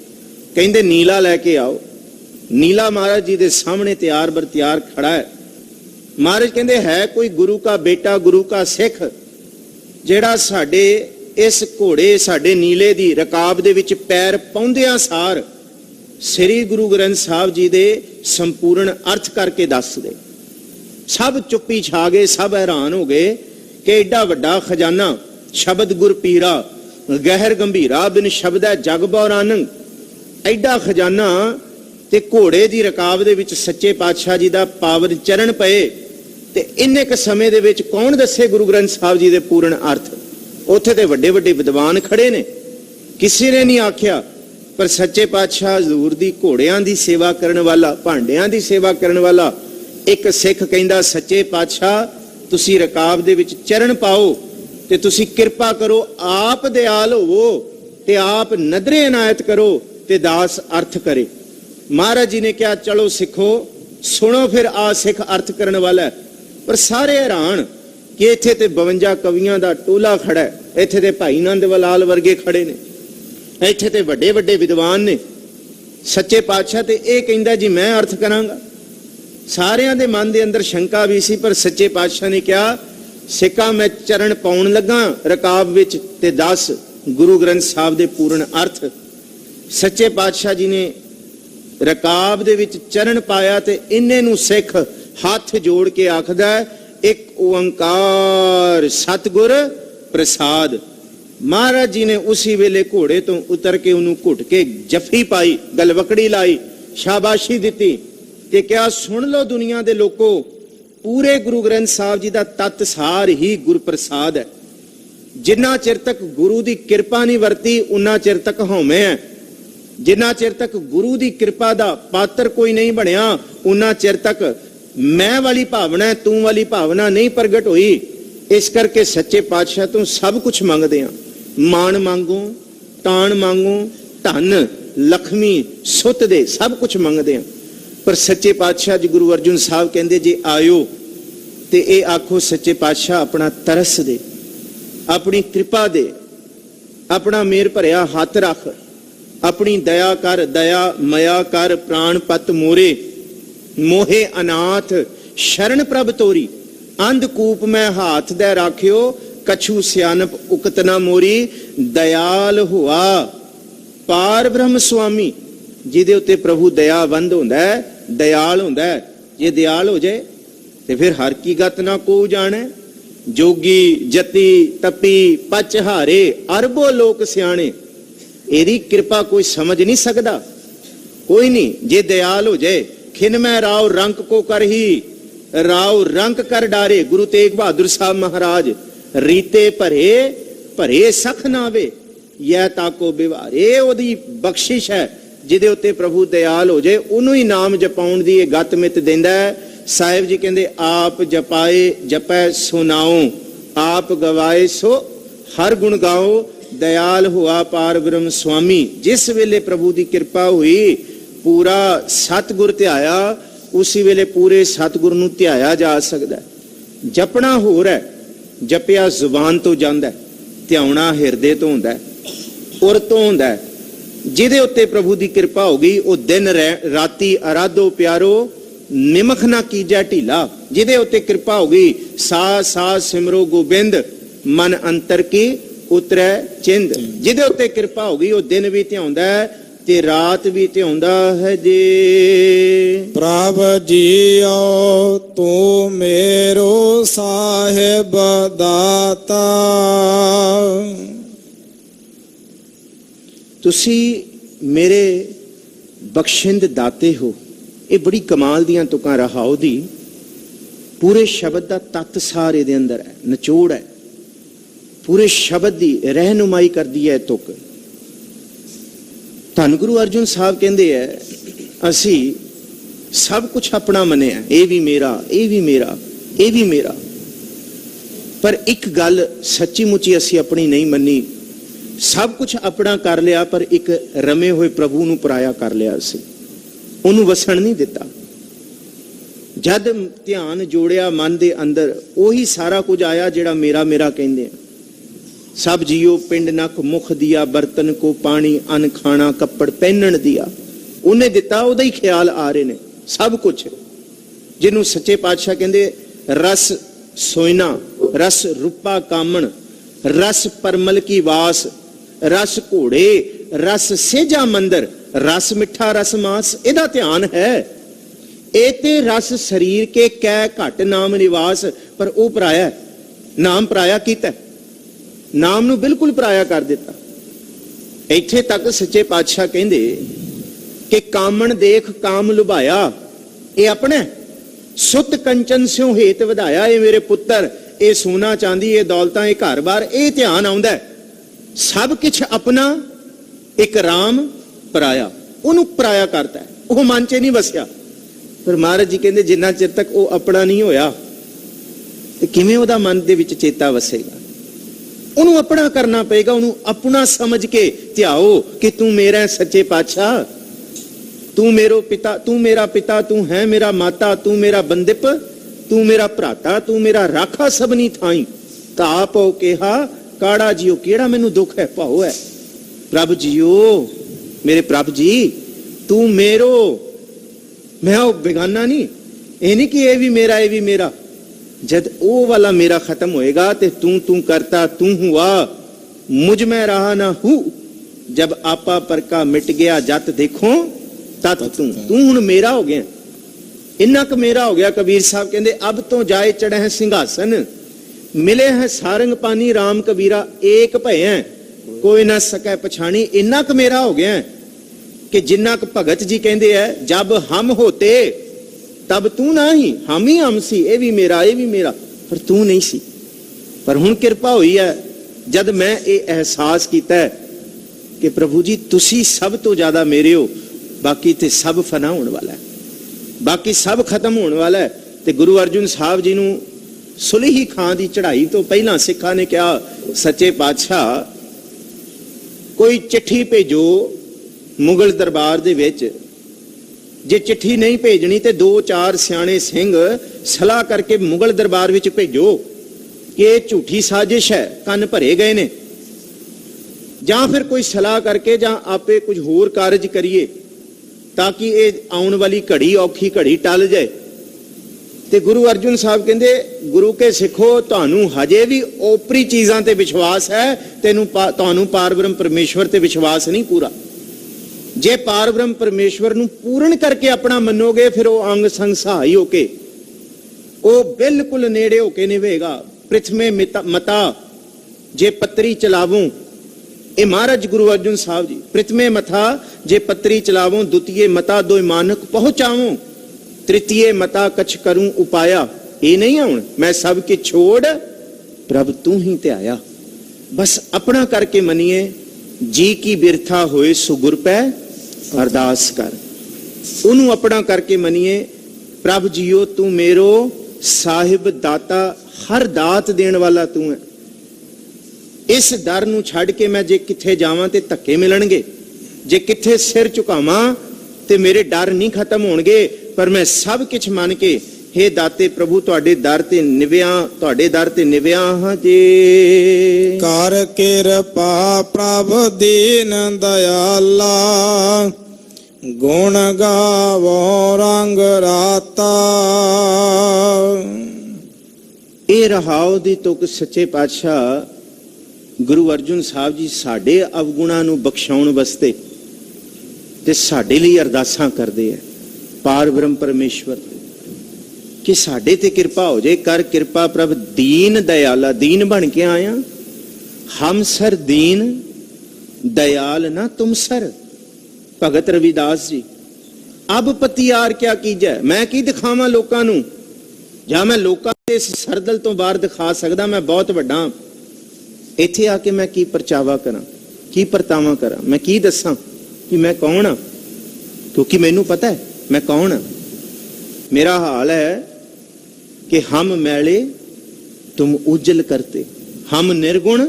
ਕਹਿੰਦੇ ਨੀਲਾ ਲੈ ਕੇ ਆਓ। ਨੀਲਾ ਮਹਾਰਾਜ ਜੀ ਦੇ ਸਾਹਮਣੇ ਤਿਆਰ ਬਰ ਤਿਆਰ ਖੜਾ ਹੈ। ਮਹਾਰਾਜ ਕਹਿੰਦੇ ਹੈ ਕੋਈ ਗੁਰੂ ਕਾ ਬੇਟਾ, ਗੁਰੂ ਕਾ ਸਿੱਖ, ਜਿਹੜਾ ਸਾਡੇ ਇਸ ਘੋੜੇ ਸਾਡੇ ਨੀਲੇ ਦੀ ਰਕਾਬ ਦੇ ਵਿੱਚ ਪੈਰ ਪਾਉਂਦਿਆਂ ਸਾਰ ਸ੍ਰੀ ਗੁਰੂ ਗ੍ਰੰਥ ਸਾਹਿਬ ਜੀ ਦੇ ਸੰਪੂਰਨ ਅਰਥ ਕਰਕੇ ਦੱਸ ਦੇ। सब चुप्पी छा गए, सब हैरान हो गए कि एडा वड्डा खजाना, शब्द गुर पीरा गहर गंभीरा बिन शब्द है जग बौरानंग, एडा खजाना ते घोड़े की रकाब दे विच सच्चे पातशाह जी का पावन चरण पए ते इन्ने क समय दे विच कौन दसे गुरु ग्रंथ साहब जी दे पूर्ण अर्थ। उत्थे ते वड्डे वड्डे विद्वान खड़े ने, किसी ने नहीं आख्या, पर सच्चे पातशाह हजूर दी घोड़ियां दी सेवा करन वाला, भांडियां दी सेवा करन वाला एक सिख कहंदा, सच्चे पातशाह तुसी रकाब दे विच चरण पाओ ते तुसी किरपा करो, आप दयाल होवो ते आप नदरे इनायत करो ते दास अर्थ करे। महाराज जी ने कहा चलो सिखो सुनो फिर आ सिख अर्थ करने वाला है। पर सारे हैरान कि इत्थे ते 52 कवियां दा टोला खड़ा है, इत्थे ते भाई नंद वलाल वर्गे खड़े ने, इत्थे ते वड्डे वड्डे विद्वान ने। सच्चे पातशाह ते ये कहंदा जी मैं अर्थ करांगा। सारियां दे मन दे अंदर शंका भी सी, पर सच्चे पातशाह ने कहा सिक्का मैं चरण पाउण लगा रकाब विच ते दस गुरु ग्रंथ साहब दे पूर्ण अर्थ। सच्चे पातशाह जी ने रकाब दे विच चरण पाया ते इन्ने नूं सिख हाथ जोड़ के आखदा एक ओंकार सतगुर प्रसाद। महाराज जी ने उसी वेले घोड़े तो उतर के उन्होंने घुट के जफी पाई, गलवकड़ी लाई, शाबाशी दी कि क्या सुन लो दुनिया दे लोको, पूरे गुरु ग्रंथ साहब जी का तत् सार ही गुर प्रसाद है। जिन्ना चिर तक गुरु की कृपा नहीं वरती उन्ना चिर तक हौमे है, जिन्ना चिर तक गुरु की कृपा का पात्र कोई नहीं बनया उन्ना चिर तक मैं वाली भावना तू वाली भावना नहीं प्रगट हुई। इस करके सच्चे पातशाह तो सब कुछ मंगते हैं, मान मांगो, तान मांगो, धन लक्ष्मी सुत दे सब कुछ मंगते हैं। पर सच्चे पातशाह जी गुरु अर्जुन साहब कहते जे आयो ते ये आखो सच्चे पातशाह अपना तरस दे, अपनी कृपा दे, अपना मेर भरिया हाथ रख, अपनी दया कर, दया मया कर, प्राण पत मोरे, मोहे अनाथ शरण प्रभ तोरी, अंधकूप में हाथ दे राखियो, कछु सियानप उकत ना मोरी, दयाल हुआ पार ब्रह्म स्वामी। जिहदे उत्ते प्रभु दयावंद हुंदा है, दयाल हुंदा है, जे दयाल हो जाए ते फिर हर की गत ना को जाने। जोगी जति तपी पचहारे अरबो लोक सियाणे, एदी कृपा कोई समझ नहीं सकता, कोई नहीं। जे दयाल हो जाए, खिन में राव रंक को कर ही राव रंक कर डारे, गुरु तेग बहादुर साहब महाराज रीते भरे भरे सख नावे, यह ताको बिवारे ओदी बख्शिश है। जिदे उत्ते प्रभु दयाल हो जाए उन्होंने ही नाम जपाउण दी गत मित देंदा है। साहिब जी कहते आप जपाए जपै सो नाओ, आप गवाए सो हर गुण गाओ, दयाल हुआ पार ब्रह्म स्वामी। जिस वेले प्रभु की कृपा हुई पूरा सतगुर ध्याया, उसी वेले पूरे सतगुर नूं ध्याया जा सकता है। जपना होर है, जपिया जुबान तो जांदा है, ध्याउणा हिरदे तो हुंदा है, उर तो हुंदा है। जिहदे उत्ते प्रभु की कृपा हो गई वो दिन राती आराधो प्यारो, निमख ना कीजै ढीला। जिहदे उत्ते कृपा हो गई सा सा सिमरो गोबिंद, मन अंतर की उतरै चिंद। जिहदे उत्ते कृपा हो गई वो दिन भी ध्याउंदा है ते रात भी ध्याउंदा है। जे प्रभ जियो तू मेरो साहिब दाता, तुसी मेरे बख्शिंद दाते हो। ये बड़ी कमाल दियां तुकां रहाओ दी, पूरे शब्द का तत्त सार इहदे अंदर है, निचोड़ है, पूरे शब्द की रहनुमाई कर दी है तुक। धन गुरु अर्जुन साहब कहते हैं असी सब कुछ अपना मनिया, ये भी मेरा, ये भी मेरा, ये भी मेरा, पर एक गल सच्ची मुची असी अपनी नहीं मनी। सब कुछ अपना कर लिया पर एक रमे हुए प्रभु नूं पराया कर लिया, असी उन्होंने वसण नहीं दिता। जद ध्यान जोड़िया मन दे अंदर, उही सारा कुछ आया जिहड़ा मेरा मेरा कहंदे हैं। सब जियो पिंड नख मुख दिया, बर्तन को पानी अन्न खाना कपड़ पहनन दिया, उन्हें दिता, उदा ही ख्याल आ रहे ने सब कुछ। जिन्हों सच्चे पातशाह कहंदे रस सोयना, रस रूपा कामण, रस परमल की वास, रस घोड़े, रस सेजा मंदिर, रस मिठा रस मास, इहदा ध्यान है। एते रस शरीर के कै घट नाम निवास, पर वो पराया नाम पराया कीता, नाम नू बिल्कुल पराया कर दिता। इत्थे तक सच्चे पातशाह कहंदे कि कामण देख काम लुभाया, ये अपने सुत कंचन स्यों हेत वधाया, ये मेरे पुत्र, ये सोना चांदी, ये दौलतां, ये घर बार, ये ध्यान आउंदा है। सब कुछ अपना, एक राम पराया, उन्होंने पराया करता है, वो मन च नहीं वसिया। पर महाराज जी कहते जिन्ना चिर तक वो अपना नहीं होया तो किवें उहदा मन दे विच चेता वसेगा। उन्होंने अपना करना पेगा, उन्होंने अपना समझ के ध्याओ कि तू मेरा है सच्चे पातशाह, तू मेरो पिता, तू मेरा पिता, तू है मेरा माता, तू मेरा बंदिप, तू मेरा भराता, तू मेरा राखा सबनी थाई। ता पौ कहा काड़ा जियो केड़ा मैनू दुख है भाओ है। प्रभ जियो मेरे प्रभ जी तू मेरो, मैं वो बेगाना नहीं, ये नहीं कि ये भी मेरा ये भी मेरा। जब वो वाला मेरा खत्म होएगा तो तू तू करता तू हुआ, मुझ में रहा ना हूं। जब आपा पर का मिट गया जत देखो तत तू, तू हुण मेरा हो गया, इन्ना क मेरा हो गया। कबीर साहब कहते अब तो जाए चढ़े हैं सिंहासन, मिले हैं सारंग पानी, राम कबीरा एक भय है, कोई ना सके पछाणी। इन्ना क मेरा हो गया कि जिन्ना क भगत जी कहते हैं जब हम होते तब तू ना ही, हम ही हम सी, ये भी मेरा ये भी मेरा, पर तू नहीं सी। पर हुण किरपा हुई है जद मैं ये एहसास किया है कि प्रभु जी तुसी सब तो ज्यादा मेरे हो, बाकी ते सब फना होने वाला है, बाकी सब खत्म होने वाला है। ते गुरु अर्जुन साहब जी नूं सुलही खां दी चढ़ाई तो पहला सिखा ने कहा सच्चे पातशाह कोई चिट्ठी भेजो मुगल दरबार दे विच, जे चिट्ठी नहीं भेजनी तो 2-4 सियाणे सिंह सलाह करके मुगल दरबार विच भेजो कि ये झूठी साजिश है, कन भरे गए ने, जां फिर कोई सलाह करके जां आपे कुछ होर कारज करिए ताकि ये आने वाली घड़ी औखी घड़ी टल जाए। ते गुरु अर्जुन साहब कहते गुरु के सिखो तुहानू हजे भी ओपरी चीज़ां ते विश्वास है, तेनू तुहानू पारब्रह्म परमेश्वर ते विश्वास नहीं पूरा। जे पारब्रह्म परमेश्वर नू पूर्ण करके अपना मनोगे फिर वो अंग संग सहाई होके वो बिल्कुल नेड़े होके निभेगा। पृथ्वी मता जे पत्री चलावूं, ए महाराज गुरु अर्जुन साहब जी, पृथ्वी मथा जे पत्री चलावूं, द्वितीय मता दो मानक पहुंचाऊं, तृतीय मता कछ करूं उपाया। ये नहीं आउण मैं सब के छोड़ प्रभ तू ही ते आया। बस अपना करके मनिए, जी की बिरथा होए सुगुर पै अरदास कर। उन्होंने अपना करके मनिए, प्रभ जियो तू मेरो साहिब दाता, हर दात देने वाला तू है। इस डर नू छड़ के मैं जे किथे जावां ते धक्के मिलणगे, जे किथे सिर झुकावां ते मेरे डर नहीं खत्म होणगे, पर मैं सब कुछ मन के हे दाते प्रभु तुहाडे दर ते निव्या, तुहाडे दर ते निव्या हां जे। कर किरपा प्रभ दीन दयाला, गुण गावो रंग राता। ਇਹ ਰਹਾਉ ਦੀ ਤੁਕ ਸੱਚੇ ਪਾਤਸ਼ਾਹ ਗੁਰੂ ਅਰਜੁਨ ਸਾਹਿਬ ਜੀ ਸਾਡੇ ਅਵਗੁਣਾਂ ਨੂੰ ਬਖਸ਼ਾਉਣ ਵਾਸਤੇ ਤੇ ਸਾਡੇ ਲਈ ਅਰਦਾਸਾਂ ਕਰਦੇ ਆ ਪਾਰ ਬ੍ਰਹਮ ਪਰਮੇਸ਼ਵਰ ਕਿ ਸਾਡੇ ਤੇ ਕਿਰਪਾ ਹੋ ਜਾਏ। ਕਰ ਕਿਰਪਾ ਪ੍ਰਭ ਦੀਨ ਦਇਆਲਾ, ਦੀਨ ਬਣ ਕੇ ਆਇਆ ਹਮ ਸਰ ਦੀਨ दयाल ना तुम सर। भगत रविदास जी अब पतियार क्या कीजै, मैं की दिखावा लोकां नूं, ਜਾਂ मैं लोकां दे सरदल तो बाहर दिखा सकदा मैं बहुत वड्डा, इत्थे आके मैं की परचावा करा, की परतावा करा, मैं की दसां कि मैं कौन हाँ, क्योंकि मैनू पता है मैं कौन हाँ। मेरा हाल है कि हम मैले तुम उज्जल करते, हम निर्गुण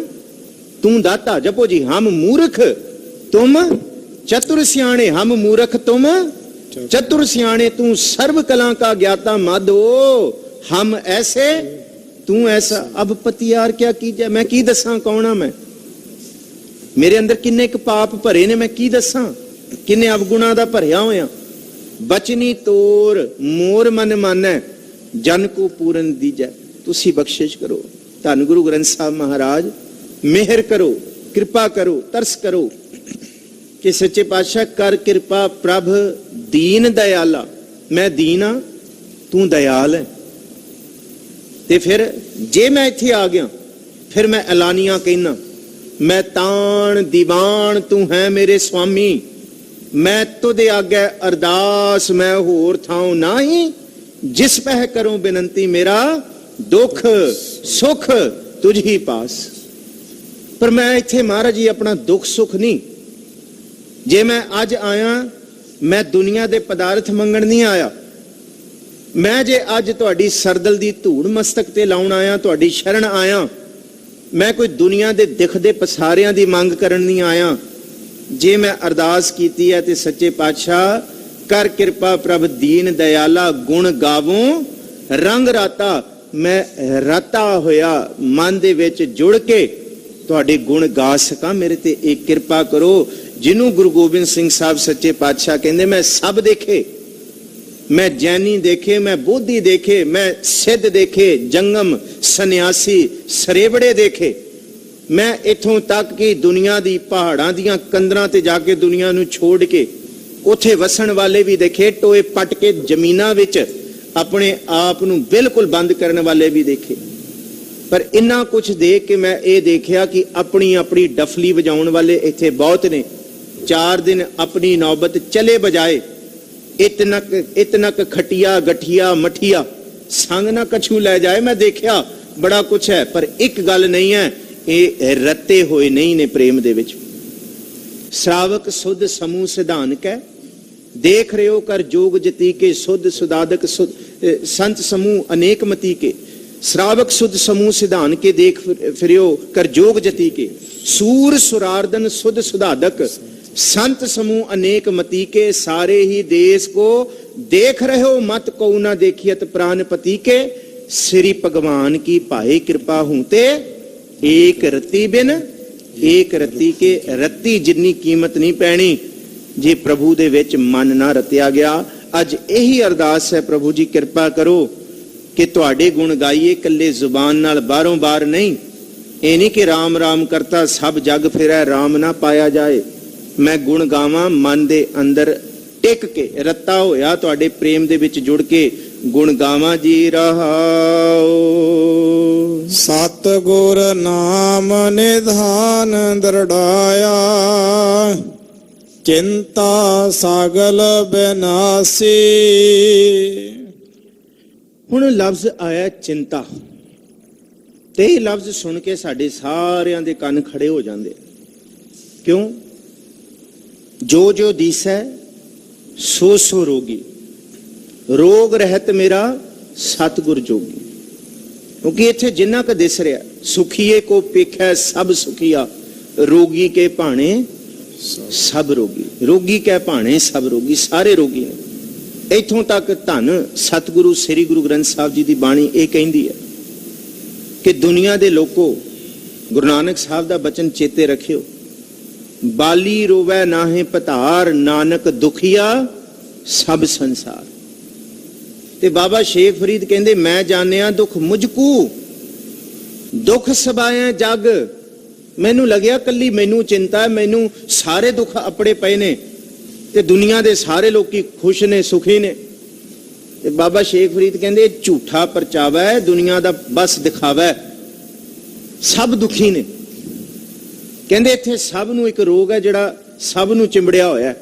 तू दाता। जपो जी, हम मूर्ख तुम चतुर सियाणे, हम मूर्ख तुम चतुर सियाणे, तू सर्व कला का ज्ञाता माधो, हम ऐसे तू ऐसा। अब पतियार क्या कीजिए, मैं की दसा कौन हाँ, मैं मेरे अंदर किन्ने क पाप भरे ने, मैं की दसा किन्ने अवगुणा दा भरिया होया। बचनी तोर मोर मन मानै, जन को पूरन दीजै, तुसी बख्शिश करो। धन गुरु ग्रंथ साहब महाराज मेहर करो, कृपा करो, तरस करो कि सच्चे पातशाह कर कृपा प्रभ दीन दयाला। मैं दीन हाँ, तू दयाल है। ते फिर जे मैं इत्थे आ गया, फिर मैं ऐलानिया कहना, मैं तान दीवान तू है मेरे स्वामी, मैं तुदे आगे अरदास मैं होर थाऊं नाही, जिस पह करूं बिनती मेरा दुख सुख तुझ ही पास। पर मैं इत्थे महाराज जी अपना दुख सुख नहीं, जे मैं अज आया मैं दुनिया दे पदार्थ मंगण नहीं आया, मैं जे अज तुहाडी सरदल दी धूड़ मस्तक ते लाउण आया, तुहाडी शरण आया, मैं कोई दुनिया दे दिखदे पसारियां दी मंग करन नहीं आया। जे मैं अरदास कीती है ते सच्चे पातशाह कर किरपा प्रभ दीन दयाला, गुण गावों रंग राता, मैं राता होया मन दे विच जुड़ के तुहाडे गुण गा सकां, मेरे ते एक किरपा करो। जिन्हों गुरु गोबिंद सिंह साहब सच्चे पातशाह कहंदे मैं सब देखे, मैं जैनी देखे, मैं बोधी देखे, मैं सिद्ध देखे, जंगम सन्यासी सरेवड़े देखे, मैं इथों तक कि दुनिया दी पहाड़ां दियां कंदरां ते जाके दुनिया नूं छोड़ के उथे वसन वाले भी देखे, टोए पट के जमीनां विच अपने आप नूं बिल्कुल बंद करने वाले भी देखे। पर इन्ना कुछ देख के मैं ये देखिया कि अपनी अपनी डफली बजाउण वाले इत्थे बहुत ने। 4 दिन अपनी नौबत चले बजाए, इतनक खटिया गठिया मठिया संग ना कछू ले जाए। मैं देखिया बड़ा कुछ है, पर एक गल नहीं है, ये रते होए नहीं ने प्रेम दे विच। श्रावक सुध समूह सिधान कै, देख रहे हो कर जोग जती के, सुध सुदादक संत समूह अनेक मती के। श्रावक सुध समूह सिधान के, देख फिरियो कर जोग जती के। सूर सुरार्दन सुध सुदादक, संत समूह अनेक मती के। सारे ही देश को देख रहे हो, मत को ना देखियत प्राणपति के। श्री भगवान की पाए कृपा हूते, एक रत्ती बिन एक रत्ती के। रत्ती जिन्नी कीमत नहीं पैनी जे प्रभु दे विच मन ना रतिया गया। अज यही अरदास है, प्रभु जी कृपा करो कि तुहाडे गुण गाइए, कल्ले जुबान नाल बारों बार नहीं। ये नहीं कि राम राम करता सब जग फिरै, राम ना पाया जाए। मैं गुण गावां मन दे अंदर टिक के, रत्ता होया तुहाडे प्रेम दे विच जुड़ के गुण गावां जी रहाओ। सतगुर नाम निधान दृढ़ाया, चिंता सगल बिनासी। हुण लफ्ज आया चिंता, ते ये लफ्ज सुन के साडे सारियां दे कंन खड़े हो जांदे। क्यों? जो जो दिसै सो सो रोगी, रोग रहत मेरा सतगुर जोगी। क्योंकि इत्थे जिन्ना क दिस रहा, सुखिए को पेखै सब सुखिया, रोगी के भाणे सब रोगी। रोगी के भाणे सब रोगी, सारे रोगी ने। इथों तक धन सतगुरु श्री गुरु ग्रंथ साहब जी की बाणी ये कहती है कि दुनिया के लोगों, गुरु नानक साहब का बचन चेते रखियो, बाली रोवै नाहे पतार, नानक दुखिया सब संसार। ते बाबा शेख फरीद कहंदे मैं जानिया दुख मुझकू, दुख सबाया जग। मैनू लग्या कली मैनू चिंता है, मैनू सारे दुख अपने पे ने, ते दुनिया दे सारे लोग खुश ने सुखी ने। ते बाबा शेख फरीद कहंदे झूठा परचावा है, दुनिया दा बस दिखावा है, सब दुखी ने। कहंदे इत्थे सब नू एक रोग है जिहड़ा सब नू चिंबड़िया होया है।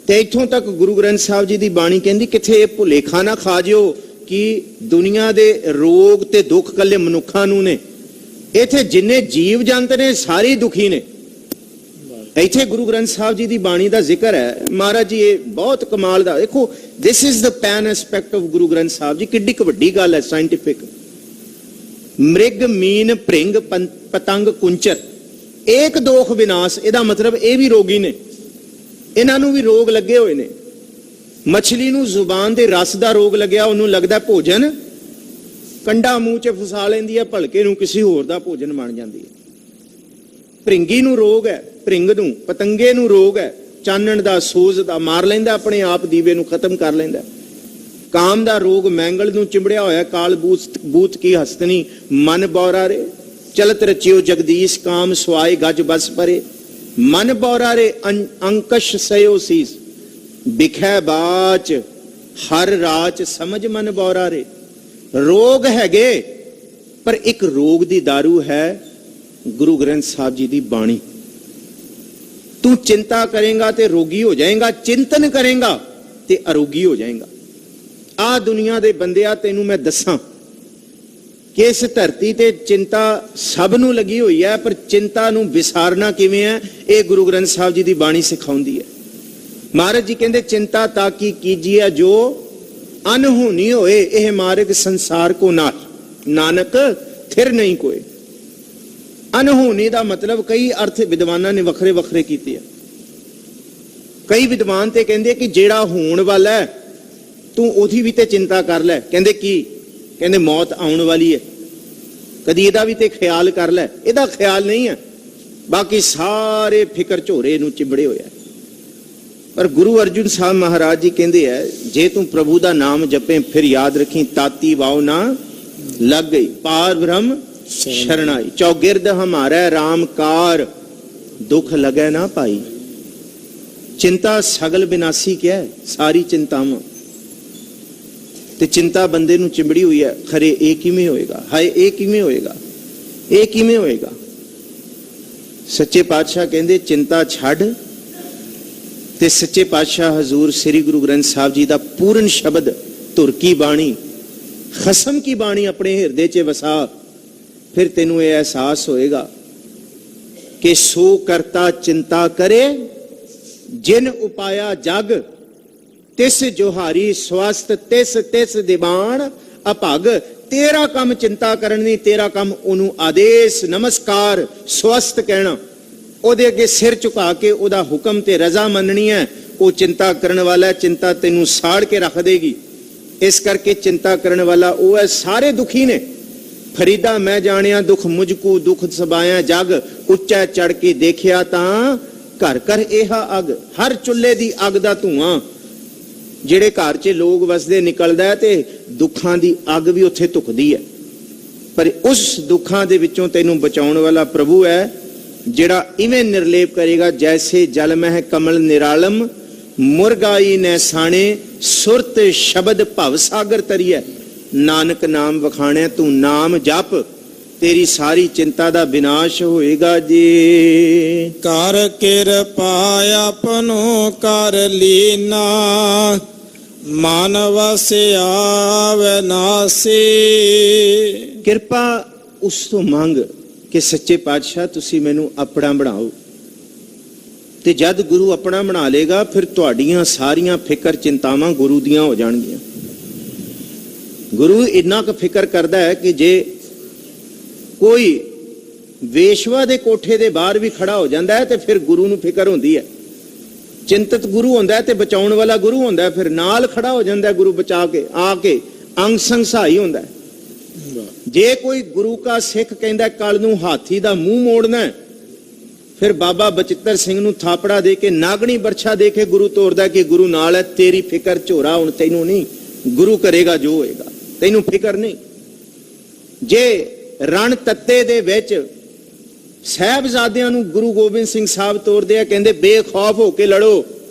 ते इत्थों तक गुरु ग्रंथ साहब जी की बाणी कहंदी किथे भुलेखा ना खा जिओ कि दुनिया दे रोग ते दुख कल्ले मनुखां नू ने, इत्थे जिन्ने जीव जंत ने सारे दुखी ने। इत्थे गुरु ग्रंथ साहब जी की बाणी का जिक्र है। महाराज जी ये बहुत कमाल दा, देखो this is the pan aspect of Guru Granth साहब जी। किड्डी क वड्डी गल है साइंटिफिक। मृग मीन भृंग पतंग कुंचर एक दोख विनाश, इहदा मतलब ये भी रोगी ने, इन्हों भी रोग लगे हुए ने। मछली नूं जुबान दे रस दा रोग लग्या, उन्होंने लगता भोजन, कंडा मूँह च फसा लेंदी है, भलके नूं किसी होर दा भोजन बन जाती है। भृंगी नूं रोग है, भृंग नूं, पतंगे नूं रोग है, चानण दा सोज दा मार लैंदा, अपने आप दीवे नूं खत्म कर लैंदा। काम दा रोग मैंगल नूं चिंबड़िया होया, काल बूत की हस्तनी मन बौरा रे, चलत रचियो जगदीश काम सुआए गज बस परे। मन बौरा रे अंकश सयो सीस, बिखै बाच ਹਰ ਰਾਚ ਸਮਝ ਮਨ ਬੌਰਾ ਰੇ। ਰੋਗ ਹੈਗੇ, ਪਰ ਇੱਕ ਰੋਗ ਦੀ ਦਾਰੂ ਹੈ ਗੁਰੂ ਗ੍ਰੰਥ ਸਾਹਿਬ ਜੀ ਦੀ ਬਾਣੀ। ਤੂੰ ਚਿੰਤਾ ਕਰੇਗਾ ਤੇ ਰੋਗੀ ਹੋ ਜਾਏਗਾ, ਚਿੰਤਨ ਕਰੇਗਾ ਤੇ ਅਰੋਗੀ ਹੋ ਜਾਏਗਾ। ਆ ਦੁਨੀਆ ਦੇ ਬੰਦਿਆ, ਤੈਨੂੰ ਮੈਂ ਦੱਸਾਂ ਕਿ ਇਸ ਧਰਤੀ ਤੇ ਚਿੰਤਾ ਸਭ ਨੂੰ ਲੱਗੀ ਹੋਈ ਹੈ, ਪਰ ਚਿੰਤਾ ਨੂੰ ਵਿਸਾਰਨਾ ਕਿਵੇਂ ਹੈ, ਇਹ ਗੁਰੂ ਗ੍ਰੰਥ ਸਾਹਿਬ ਜੀ ਦੀ ਬਾਣੀ ਸਿਖਾਉਂਦੀ ਹੈ। ਮਹਾਰਾਜ ਜੀ ਕਹਿੰਦੇ ਚਿੰਤਾ ਤਾਂ ਕੀ ਕੀਜੀਏ ਜੋ ਅਨਹੋਣੀ ਹੋਏ, ਇਹ ਮਾਰਗ ਸੰਸਾਰ ਕੋ ਨਾਨਕ ਥਿਰ ਨਹੀਂ ਕੋਏ। ਅਨਹੋਣੀ ਦਾ ਮਤਲਬ ਕਈ ਅਰਥ ਵਿਦਵਾਨਾਂ ਨੇ ਵੱਖਰੇ ਵੱਖਰੇ ਕੀਤੇ ਆ। ਕਈ ਵਿਦਵਾਨ ਤੇ ਕਹਿੰਦੇ ਕਿ ਜਿਹੜਾ ਹੋਣ ਵਾਲਾ ਹੈ ਤੂੰ ਉਹਦੀ ਵੀ ਤੇ ਚਿੰਤਾ ਕਰ ਲੈ। ਕਹਿੰਦੇ ਕੀ? ਕਹਿੰਦੇ ਮੌਤ ਆਉਣ ਵਾਲੀ ਹੈ, ਕਦੀ ਇਹਦਾ ਵੀ ਤੇ ਖਿਆਲ ਕਰ ਲੈ। ਇਹਦਾ ਖਿਆਲ ਨਹੀਂ ਹੈ, ਬਾਕੀ ਸਾਰੇ ਫਿਕਰ ਝੋਰੇ ਨੂੰ ਚਿੰਬੜੇ ਹੋਇਆ। ਪਰ ਗੁਰੂ ਅਰਜਨ ਸਾਹਿਬ ਮਹਾਰਾਜ ਜੀ ਕਹਿੰਦੇ ਹੈ, ਜੇ ਤੂੰ ਪ੍ਰਭੂ ਦਾ ਨਾਮ ਜਪੇ ਫਿਰ ਯਾਦ ਰੱਖੀ ਤਾਤੀ ਵਾਉ ਨਾ ਲੱਗ ਗਈ, ਪਾਰ ਬ੍ਰਹਮ ਸ਼ਰਣਾਈ। ਚੌਗਿਰਦ ਹਮਾਰਾ ਰਾਮ ਕਾਰ, ਦੁੱਖ ਲਗੈ ਨਾ ਪਾਈ। ਚਿੰਤਾ ਸਗਲ ਬਿਨਾਸੀ ਕਿਆ ਹੈ, ਸਾਰੀ ਚਿੰਤਾਵਾਂ ਤੇ ਚਿੰਤਾ ਬੰਦੇ ਨੂੰ ਚਿੰਬੜੀ ਹੋਈ ਹੈ। ਖਰੇ ਇਹ ਕਿਵੇਂ ਹੋਏਗਾ? ਹਾਏ ਇਹ ਕਿਵੇਂ ਹੋਏਗਾ? ਇਹ ਕਿਵੇਂ ਹੋਏਗਾ? ਸੱਚੇ ਪਾਤਸ਼ਾਹ ਕਹਿੰਦੇ ਚਿੰਤਾ ਛੱਡ ਤੇ ਸੱਚੇ ਪਾਤਸ਼ਾਹ ਹਜ਼ੂਰ ਸ੍ਰੀ ਗੁਰੂ ਗ੍ਰੰਥ ਸਾਹਿਬ ਜੀ ਦਾ ਪੂਰਨ ਸ਼ਬਦ, ਧੁਰ ਕੀ ਬਾਣੀ, ਖਸਮ ਕੀ ਬਾਣੀ ਆਪਣੇ ਹਿਰਦੇ 'ਚ ਵਸਾ। ਫਿਰ ਤੈਨੂੰ ਇਹ ਅਹਿਸਾਸ ਹੋਏਗਾ ਕਿ ਸੋ ਕਰਤਾ ਚਿੰਤਾ ਕਰੇ ਜਿਨ ਉਪਾਇਆ ਜਗ, ਤਿਸ ਜੋਹਾਰੀ ਸਵਸਤ ਤਿਸ ਤਿਸ ਦੀਵਾਨ ਅਭਗ। ਤੇਰਾ ਕੰਮ ਚਿੰਤਾ ਕਰਨ ਨਹੀਂ, ਤੇਰਾ ਕੰਮ ਉਹਨੂੰ ਆਦੇਸ਼ ਨਮਸਕਾਰ ਸਵਸਤ ਕਹਿਣਾ, ਉਹਦੇ ਅੱਗੇ ਸਿਰ ਝੁਕਾ ਕੇ ਉਹਦਾ ਹੁਕਮ ਤੇ ਰਜ਼ਾ ਮੰਨਣੀ ਹੈ। ਉਹ ਚਿੰਤਾ ਕਰਨ ਵਾਲਾ, ਚਿੰਤਾ ਤੈਨੂੰ ਸਾੜ ਕੇ ਰੱਖ ਦੇਗੀ। ਇਸ ਕਰਕੇ ਚਿੰਤਾ ਕਰਨ ਵਾਲਾ ਉਹ ਹੈ। ਸਾਰੇ ਦੁਖੀ ਨੇ। ਫਰੀਦਾ ਮੈਂ ਜਾਣਿਆ ਦੁੱਖ ਮੁਝਕੂ, ਦੁੱਖ ਸਬਾਇਆ ਜਗ, ਉੱਚਾ ਚੜ ਕੇ ਦੇਖਿਆ ਤਾਂ ਘਰ ਘਰ ਇਹਾ ਅਗ। ਹਰ ਚੁੱਲ੍ਹੇ ਦੀ ਅੱਗ ਦਾ ਧੂਆਂ ਜਿਹੜੇ ਘਰ 'ਚ ਲੋਕ ਵਸਦੇ ਨਿਕਲਦਾ ਹੈ, ਤੇ ਦੁੱਖਾਂ ਦੀ ਅੱਗ ਵੀ ਉੱਥੇ ਧੁਖਦੀ ਹੈ। ਪਰ ਉਸ ਦੁੱਖਾਂ ਦੇ ਵਿੱਚੋਂ ਤੈਨੂੰ ਬਚਾਉਣ ਵਾਲਾ ਪ੍ਰਭੂ ਹੈ, ਜਿਹੜਾ ਇਵੇਂ ਨਿਰਲੇਪ ਕਰੇਗਾ ਜੈਸੇ ਜਲ ਮਹਿ ਕਮਲ ਨਿਰਾਲਮ, ਮੁਰਗਾਈ ਨੈ ਸਾਣੇ ਸੁਰਤ ਸ਼ਬਦ ਭਵ ਸਾਗਰ ਤਰੀਐ। ਨਾਨਕ ਨਾਮ ਵਖਾਣਿਆ, ਤੂੰ ਨਾਮ ਜਪ, ਤੇਰੀ ਸਾਰੀ ਚਿੰਤਾ ਦਾ ਵਿਨਾਸ਼ ਹੋਏਗਾ ਜੀ। ਕਰ ਕਿਰਪਾ ਆਪਨੋ ਕਰ ਲੀਨਾ, ਮਨ ਵਸਿਆ ਵਿਨਾਸੀ। ਕਿਰਪਾ ਉਸ ਤੋਂ ਮੰਗ ਕਿ ਸੱਚੇ ਪਾਤਸ਼ਾਹ ਤੁਸੀਂ ਮੈਨੂੰ ਆਪਣਾ ਬਣਾਓ। ਤੇ ਜਦ ਗੁਰੂ ਆਪਣਾ ਬਣਾ ਲੇਗਾ, ਫਿਰ ਤੁਹਾਡੀਆਂ ਸਾਰੀਆਂ ਫਿਕਰ ਚਿੰਤਾਵਾਂ ਗੁਰੂ ਦੀਆਂ ਹੋ ਜਾਣਗੀਆਂ। ਗੁਰੂ ਇੰਨਾ ਕੁ ਫਿਕਰ ਕਰਦਾ ਹੈ ਕਿ ਜੇ ਕੋਈ ਵੇਸ਼ਵਾ ਦੇ ਕੋਠੇ ਦੇ ਬਾਹਰ ਵੀ ਖੜਾ ਹੋ ਜਾਂਦਾ ਹੈ ਤੇ ਫਿਰ ਗੁਰੂ ਨੂੰ ਫਿਕਰ ਹੁੰਦੀ ਹੈ। ਚਿੰਤਤ ਗੁਰੂ ਹੁੰਦਾ ਹੈ ਤੇ ਬਚਾਉਣ ਵਾਲਾ ਗੁਰੂ ਹੁੰਦਾ ਹੈ, ਫਿਰ ਨਾਲ ਖੜਾ ਹੋ ਜਾਂਦਾ ਗੁਰੂ ਬਚਾ ਕੇ, ਆ ਕੇ ਅੰਗ ਸੰਗ ਸਹਾਈ ਹੁੰਦਾ ਹੈ। ਜੇ ਕੋਈ ਗੁਰੂ ਕਾ ਸਿੱਖ ਕਹਿੰਦਾ ਕੱਲ ਨੂੰ ਹਾਥੀ ਦਾ ਮੂੰਹ ਮੋੜਨਾ, ਫਿਰ ਬਾਬਾ ਬਚਿੱਤਰ ਸਿੰਘ ਨੂੰ ਥਾਪੜਾ ਦੇ ਕੇ, ਨਾਗਣੀ ਬਰਛਾ ਦੇ ਕੇ ਗੁਰੂ ਤੋਰਦਾ ਕਿ ਗੁਰੂ ਨਾਲ ਹੈ, ਤੇਰੀ ਫਿਕਰ ਝੋਰਾ ਹੁਣ ਤੈਨੂੰ ਨਹੀਂ, ਗੁਰੂ ਕਰੇਗਾ ਜੋ ਹੋਏਗਾ, ਤੈਨੂੰ ਫਿਕਰ ਨਹੀਂ। ਜੇ ਰਣ ਤੱਤੇ ਦੇ ਵਿੱਚ ਸਾਹਿਬਜ਼ਾਦਿਆਂ ਨੂੰ ਗੁਰੂ ਗੋਬਿੰਦ ਸਿੰਘ ਸਾਹਿਬ ਤੋਰਦੇ ਆ, ਕਹਿੰਦੇ ਬੇਖੌਫ ਹੋ ਕੇ ਲੜੋ,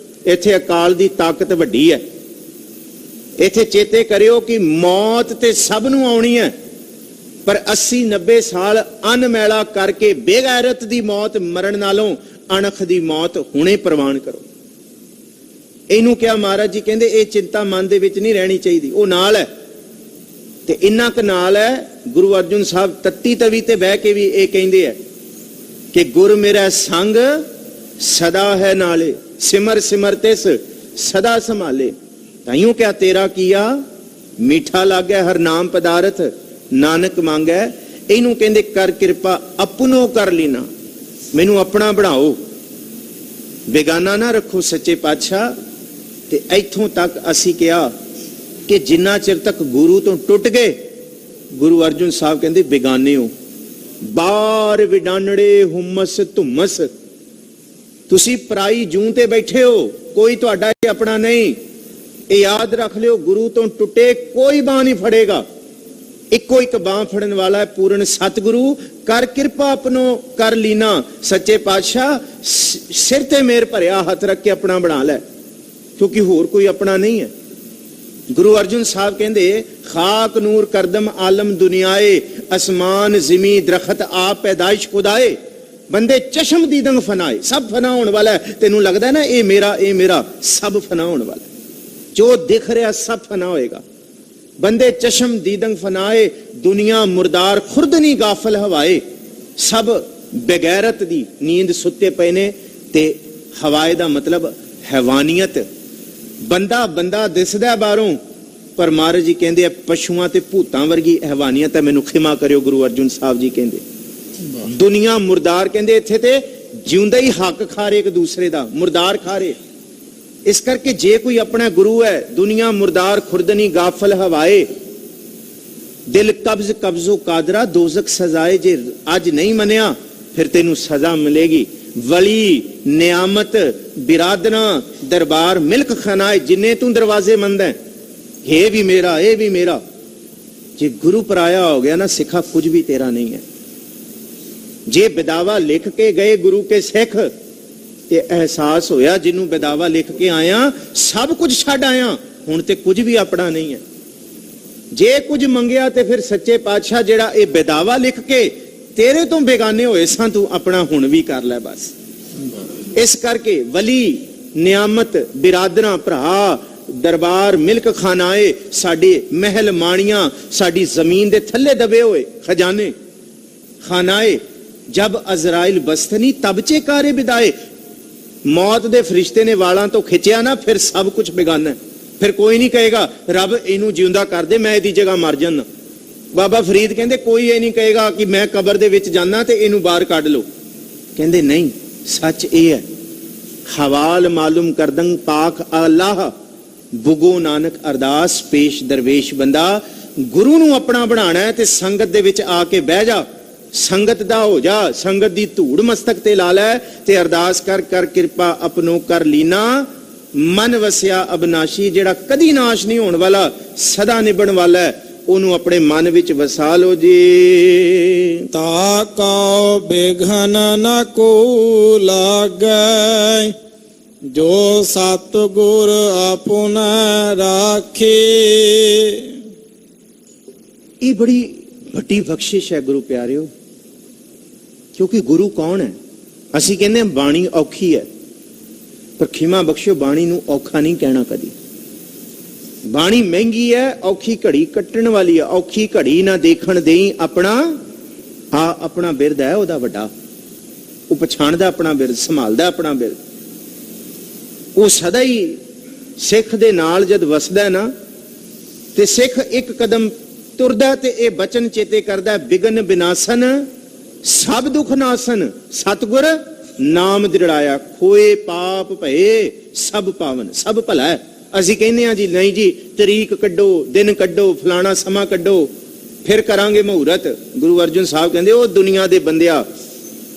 ਇੱਥੇ ਅਕਾਲ ਦੀ ਤਾਕਤ ਵੱਡੀ ਹੈ। ਇੱਥੇ ਚੇਤੇ ਕਰਿਓ ਕਿ ਮੌਤ ਤੇ ਸਭ ਨੂੰ ਆਉਣੀ ਹੈ, ਪਰ 80-90 ਸਾਲ ਅਨਮੈਲਾ ਕਰਕੇ ਬੇਗੈਰਤ ਦੀ ਮੌਤ ਮਰਨ ਨਾਲੋਂ ਅਣਖ ਦੀ ਮੌਤ ਹੁਣੇ ਪ੍ਰਵਾਨ ਕਰੋ। ਇਹਨੂੰ ਕਿਹਾ ਮਹਾਰਾਜ ਜੀ ਕਹਿੰਦੇ ਇਹ ਚਿੰਤਾ ਮਨ ਦੇ ਵਿੱਚ ਨਹੀਂ ਰਹਿਣੀ ਚਾਹੀਦੀ। ਉਹ ਨਾਲ ਹੈ ਤੇ ਇੰਨਾ ਕੁ ਨਾਲ ਹੈ, ਗੁਰੂ ਅਰਜਨ ਸਾਹਿਬ ਤੱਤੀ ਤਵੀ ਤੇ ਬਹਿ ਕੇ ਵੀ ਇਹ ਕਹਿੰਦੇ ਆ ਕਿ ਗੁਰ ਮੇਰਾ ਸੰਗ ਸਦਾ ਹੈ ਨਾਲੇ, ਸਿਮਰ ਸਿਮਰ ਤਿਸ ਸਦਾ ਸੰਭਾਲੇ। ਤਾਈਓ ਕਿਆ ਤੇਰਾ ਕੀਆ ਮੀਠਾ ਲੱਗੈ ਹਰ ਨਾਮ ਪਦਾਰਥ, ਨਾਨਕ ਮੰਗੈ। ਇਹਨੂੰ ਕਹਿੰਦੇ ਕਰ ਕਿਰਪਾ ਆਪਣੋ ਕਰ ਲੀਨਾ, ਮੈਨੂੰ ਆਪਣਾ ਬਣਾਓ, ਬੇਗਾਨਾ ਨਾ ਰੱਖੋ ਸੱਚੇ ਪਾਤਸ਼ਾਹ। ਤੇ ਇੱਥੋਂ ਤੱਕ ਅਸੀਂ ਕਿਹਾ ਕਿ ਜਿੰਨਾ ਚਿਰ ਤੱਕ ਗੁਰੂ ਤੋਂ ਟੁੱਟ ਗਏ, ਗੁਰੂ ਅਰਜਨ ਸਾਹਿਬ ਕਹਿੰਦੇ ਬੇਗਾਨੇ ਹੋ, ਬਾਹਰ ਵਿਡਾਨੜੇ ਹੁਮਸ ਧੁਮਸ, ਤੁਸੀਂ ਪਰਾਈ ਜੂੰ ਤੇ ਬੈਠੇ ਹੋ, ਕੋਈ ਤੁਹਾਡਾ ਆਪਣਾ ਨਹੀਂ। ਇਹ ਯਾਦ ਰੱਖ ਲਿਓ, ਗੁਰੂ ਤੋਂ ਟੁੱਟੇ ਕੋਈ ਬਾਂਹ ਨਹੀਂ ਫੜੇਗਾ, ਇੱਕੋ ਇੱਕ ਬਾਂਹ ਫੜਨ ਵਾਲਾ ਹੈ ਪੂਰਨ ਸਤਿਗੁਰੂ। ਕਰ ਕਿਰਪਾ ਆਪਣੋ ਕਰ ਲੀਨਾ, ਸੱਚੇ ਪਾਤਸ਼ਾਹ ਸਿਰ ਤੇ ਮੇਰ ਭਰਿਆ ਹੱਥ ਰੱਖ ਕੇ ਆਪਣਾ ਬਣਾ ਲੈ, ਕਿਉਂਕਿ ਹੋਰ ਕੋਈ ਆਪਣਾ ਨਹੀਂ ਹੈ। ਗੁਰੂ ਅਰਜਨ ਸਾਹਿਬ ਕਹਿੰਦੇ ਖਾਕ ਨੂਰ ਕਰਦਮ ਆਲਮ ਦੁਨੀਆਏ ਅਸਮਾਨ ਜ਼ਿਮੀ ਦਰਖਤ ਆਪ ਪੈਦਾਇਸ਼ ਖੁਦਾਏ। ਬੰਦੇ ਚਸ਼ਮ ਦੀਦੰਗ ਫਨਾਏ, ਸਭ ਫਨਾ ਹੋਣ ਵਾਲਾ ਹੈ। ਤੈਨੂੰ ਲੱਗਦਾ ਨਾ ਇਹ ਮੇਰਾ, ਸਭ ਫਨਾ ਹੋਣ ਵਾਲਾ। ਜੋ ਦਿਖ ਰਿਹਾ ਸਭ ਫਨਾ ਹੋਏਗਾ। ਬੰਦੇ ਚਸ਼ਮ ਦੀਦੰਗ ਫਨਾਏ, ਦੁਨੀਆ ਮੁਰਦਾਰ ਖੁਰਦਨੀ ਗਾਫਲ ਹਵਾਏ। ਸਭ ਬਗੈਰਤ ਦੀ ਨੀਂਦ ਸੁੱਤੇ ਪਏ ਨੇ। ਤੇ ਹਵਾਏ ਦਾ ਮਤਲਬ ਹੈਵਾਨੀਅਤ। ਬੰਦਾ ਦਿਸਦਾ ਬਾਹਰੋਂ, ਪਰ ਮਹਾਰਾਜ ਜੀ ਕਹਿੰਦੇ ਆ ਪਸ਼ੂਆਂ ਤੇ ਭੂਤਾਂ ਵਰਗੀ ਹੈਵਾਨੀਅਤ ਹੈ। ਮੈਨੂੰ ਖਿਮਾ ਕਰਿਓ ਗੁਰੂ ਅਰਜਨ ਸਾਹਿਬ ਜੀ ਕਹਿੰਦੇ ਦੁਨੀਆ ਮੁਰਦਾਰ, ਕਹਿੰਦੇ ਇੱਥੇ ਤੇ ਜਿਉਂਦਾ ਹੀ ਹੱਕ ਖਾ ਰਹੇ ਇੱਕ ਦੂਸਰੇ ਦਾ, ਮੁਰਦਾਰ ਖਾ ਰਹੇ। ਇਸ ਕਰਕੇ ਜੇ ਕੋਈ ਆਪਣਾ ਗੁਰੂ ਹੈ, ਦੁਨੀਆ ਮੁਰਦਾਰ ਖੁਰਦਨੀ ਗਾਫਲ ਹਵਾਏ, ਦਿਲ ਕਬਜ਼ੋ ਕਾਦਰਾ ਦੋਜ਼ਖ ਸਜ਼ਾਏ। ਜੇ ਅੱਜ ਨਹੀਂ ਮੰਨਿਆ ਫਿਰ ਤੈਨੂੰ ਸਜ਼ਾ ਮਿਲੇਗੀ। ਵਲੀ ਨਿਆਮਤ ਬਿਰਾਦਨਾ ਦਰਬਾਰ ਮਿਲਕ ਖਾਨਾਏ, ਜਿੰਨੇ ਤੂੰ ਦਰਵਾਜ਼ੇ ਮੰਦ ਹੈ, ਇਹ ਵੀ ਮੇਰਾ। ਜੇ ਗੁਰੂ ਪਰਾਇਆ ਹੋ ਗਿਆ ਨਾ ਸਿੱਖਾ, ਕੁਝ ਵੀ ਤੇਰਾ ਨਹੀਂ ਹੈ। ਜੇ ਬਿਦਾਵਾ ਲਿਖ ਕੇ ਗਏ ਗੁਰੂ ਕੇ ਸਿੱਖ, ਤੇ ਅਹਿਸਾਸ ਹੋਇਆ ਜਿਹਨੂੰ ਬਿਦਾਵਾ ਲਿਖ ਕੇ ਆਇਆ ਸਭ ਕੁਝ ਛੱਡ ਆਇਆ, ਹੁਣ ਤੇ ਕੁਝ ਵੀ ਆਪਣਾ ਨਹੀਂ ਹੈ। ਜੇ ਕੁਝ ਮੰਗਿਆ ਤੇ ਫਿਰ ਸੱਚੇ ਪਾਤਸ਼ਾਹ ਜਿਹੜਾ ਇਹ ਬਿਦਾਵਾ ਲਿਖ ਕੇ ਤੇਰੇ ਤੋਂ ਬੇਗਾਨੇ ਹੋਏ ਸਾਂ, ਤੂੰ ਆਪਣਾ ਹੁਣ ਵੀ ਕਰ ਲੈ ਬਸ। ਇਸ ਕਰਕੇ ਵਲੀ ਨਿਆਮਤ ਬਿਰਾਦਰਾਂ ਭਰਾ ਦਰਬਾਰ ਮਿਲਕ ਖਾਨਾਏ, ਸਾਡੇ ਮਹਿਲ ਮਾਣੀਆਂ, ਸਾਡੀ ਜ਼ਮੀਨ ਦੇ ਥੱਲੇ ਦਬੇ ਹੋਏ ਖਜ਼ਾਨੇ। ਖਾਨਾਏ ਜਬ ਅਜ਼ਰਾਇਲ ਬਸਤਨੀ ਤਬਚੇ ਕਾਰੇ ਬਿਦਾਏ। ਮੌਤ ਦੇ ਫਰਿਸ਼ਤੇ ਨੇ ਵਾਲਾਂ ਤੋਂ ਖਿੱਚਿਆ ਨਾ, ਫਿਰ ਸਭ ਕੁਝ ਬੇਗਾਨਾ। ਫਿਰ ਕੋਈ ਨਹੀਂ ਕਹੇਗਾ ਰੱਬ ਇਹਨੂੰ ਜਿਉਂਦਾ ਕਰ ਦੇ, ਮੈਂ ਇਹਦੀ ਜਗ੍ਹਾ ਮਰ ਜਾਣਾ। ਬਾਬਾ ਫਰੀਦ ਕਹਿੰਦੇ ਕੋਈ ਇਹ ਨਹੀਂ ਕਹੇਗਾ ਕਿ ਮੈਂ ਕਬਰ ਦੇ ਵਿੱਚ ਜਾਣਾ ਤੇ ਇਹਨੂੰ ਬਾਹਰ ਕੱਢ ਲਓ। ਕਹਿੰਦੇ ਨਹੀਂ, ਸੱਚ ਇਹ ਹੈ ਹਵਾਲ ਮਾਲੂਮ ਕਰਦੰ ਪਾਕ ਅੱਲਾਹ ਬੁਗੋ ਨਾਨਕ ਅਰਦਾਸ ਪੇਸ਼ ਦਰਵੇਸ਼। ਬੰਦਾ ਗੁਰੂ ਨੂੰ ਆਪਣਾ ਬਣਾਣਾ ਹੈ ਤੇ ਸੰਗਤ ਦੇ ਵਿੱਚ ਆ ਕੇ ਬਹਿ ਜਾ, ਸੰਗਤ ਦਾ ਹੋ ਜਾ, ਸੰਗਤ ਦੀ ਧੂੜ ਮਸਤਕ ਤੇ ਲਾ ਲੈ ਤੇ ਅਰਦਾਸ ਕਰ ਕਿਰਪਾ ਆਪਣੋ ਕਰ ਲੀਨਾ। ਮਨ ਵਸਿਆ ਅਬਨਾਸ਼ੀ, ਜਿਹੜਾ ਕਦੀ ਨਾਸ਼ ਨਹੀਂ ਹੋਣ ਵਾਲਾ, ਸਦਾ ਨਿਭਣ ਵਾਲਾ ਹੈ, ਉਹਨੂੰ ਆਪਣੇ ਮਨ ਵਿੱਚ ਵਸਾ ਲੋ ਜੀ। ਤਾ ਕਉ ਬਿਘਨ ਨ ਕੋ ਲਾਗੈ, ਜੋ ਸਤਿਗੁਰ ਆਪੁਨੈ ਰਾਖੇ। ਇਹ ਬੜੀ ਵੱਡੀ ਬਖਸ਼ਿਸ਼ ਹੈ ਗੁਰੂ ਪਿਆਰਿਓ। ਕਿਉਂਕਿ ਗੁਰੂ ਕੌਣ ਹੈ? ਅਸੀਂ ਕਹਿੰਦੇ ਬਾਣੀ ਔਖੀ ਹੈ, ਪਰ ਖਿਮਾ ਬਖਸ਼ਿਓ, ਬਾਣੀ ਨੂੰ ਔਖਾ ਨਹੀਂ ਕਹਿਣਾ ਕਦੀ। ਬਾਣੀ ਮਹਿੰਗੀ ਹੈ, ਔਖੀ ਘੜੀ ਕੱਟਣ ਵਾਲੀ ਹੈ। ਔਖੀ ਘੜੀ ਨਾ ਦੇਖਣ ਦੇਈ, ਆਪਣਾ ਬਿਰਦ ਹੈ ਉਹਦਾ ਵੱਡਾ, ਉਹ ਪਛਾਣਦਾ ਆਪਣਾ ਬਿਰਦ, ਸੰਭਾਲਦਾ ਆਪਣਾ ਬਿਰਦ। ਉਹ ਸਦਾ ਹੀ ਸਿੱਖ ਦੇ ਨਾਲ ਜਦ ਵਸਦਾ ਨਾ, ਤੇ ਸਿੱਖ ਇੱਕ ਕਦਮ ਤੁਰਦਾ ਤੇ ਇਹ ਬਚਨ ਚੇਤੇ ਕਰਦਾ, ਬਿਗਨ ਬਿਨਾਸਨ ਸਭ ਦੁਖ ਨਾਸਨ, ਸਤਿਗੁਰ ਨਾਮ ਦ੍ਰਿੜਾਇਆ। ਖੋਏ ਪਾਪ ਭਏ ਸਭ ਪਾਵਨ, ਸਭ ਭਲਾ ਹੈ। ਅਸੀਂ ਕਹਿੰਦੇ ਹਾਂ ਜੀ ਨਹੀਂ ਜੀ, ਤਰੀਕ ਕੱਢੋ, ਦਿਨ ਕੱਢੋ, ਫਲਾਣਾ ਸਮਾਂ ਕੱਢੋ, ਫਿਰ ਕਰਾਂਗੇ ਮਹੂਰਤ। ਗੁਰੂ ਅਰਜਨ ਸਾਹਿਬ ਕਹਿੰਦੇ ਉਹ ਦੁਨੀਆ ਦੇ ਬੰਦਿਆ,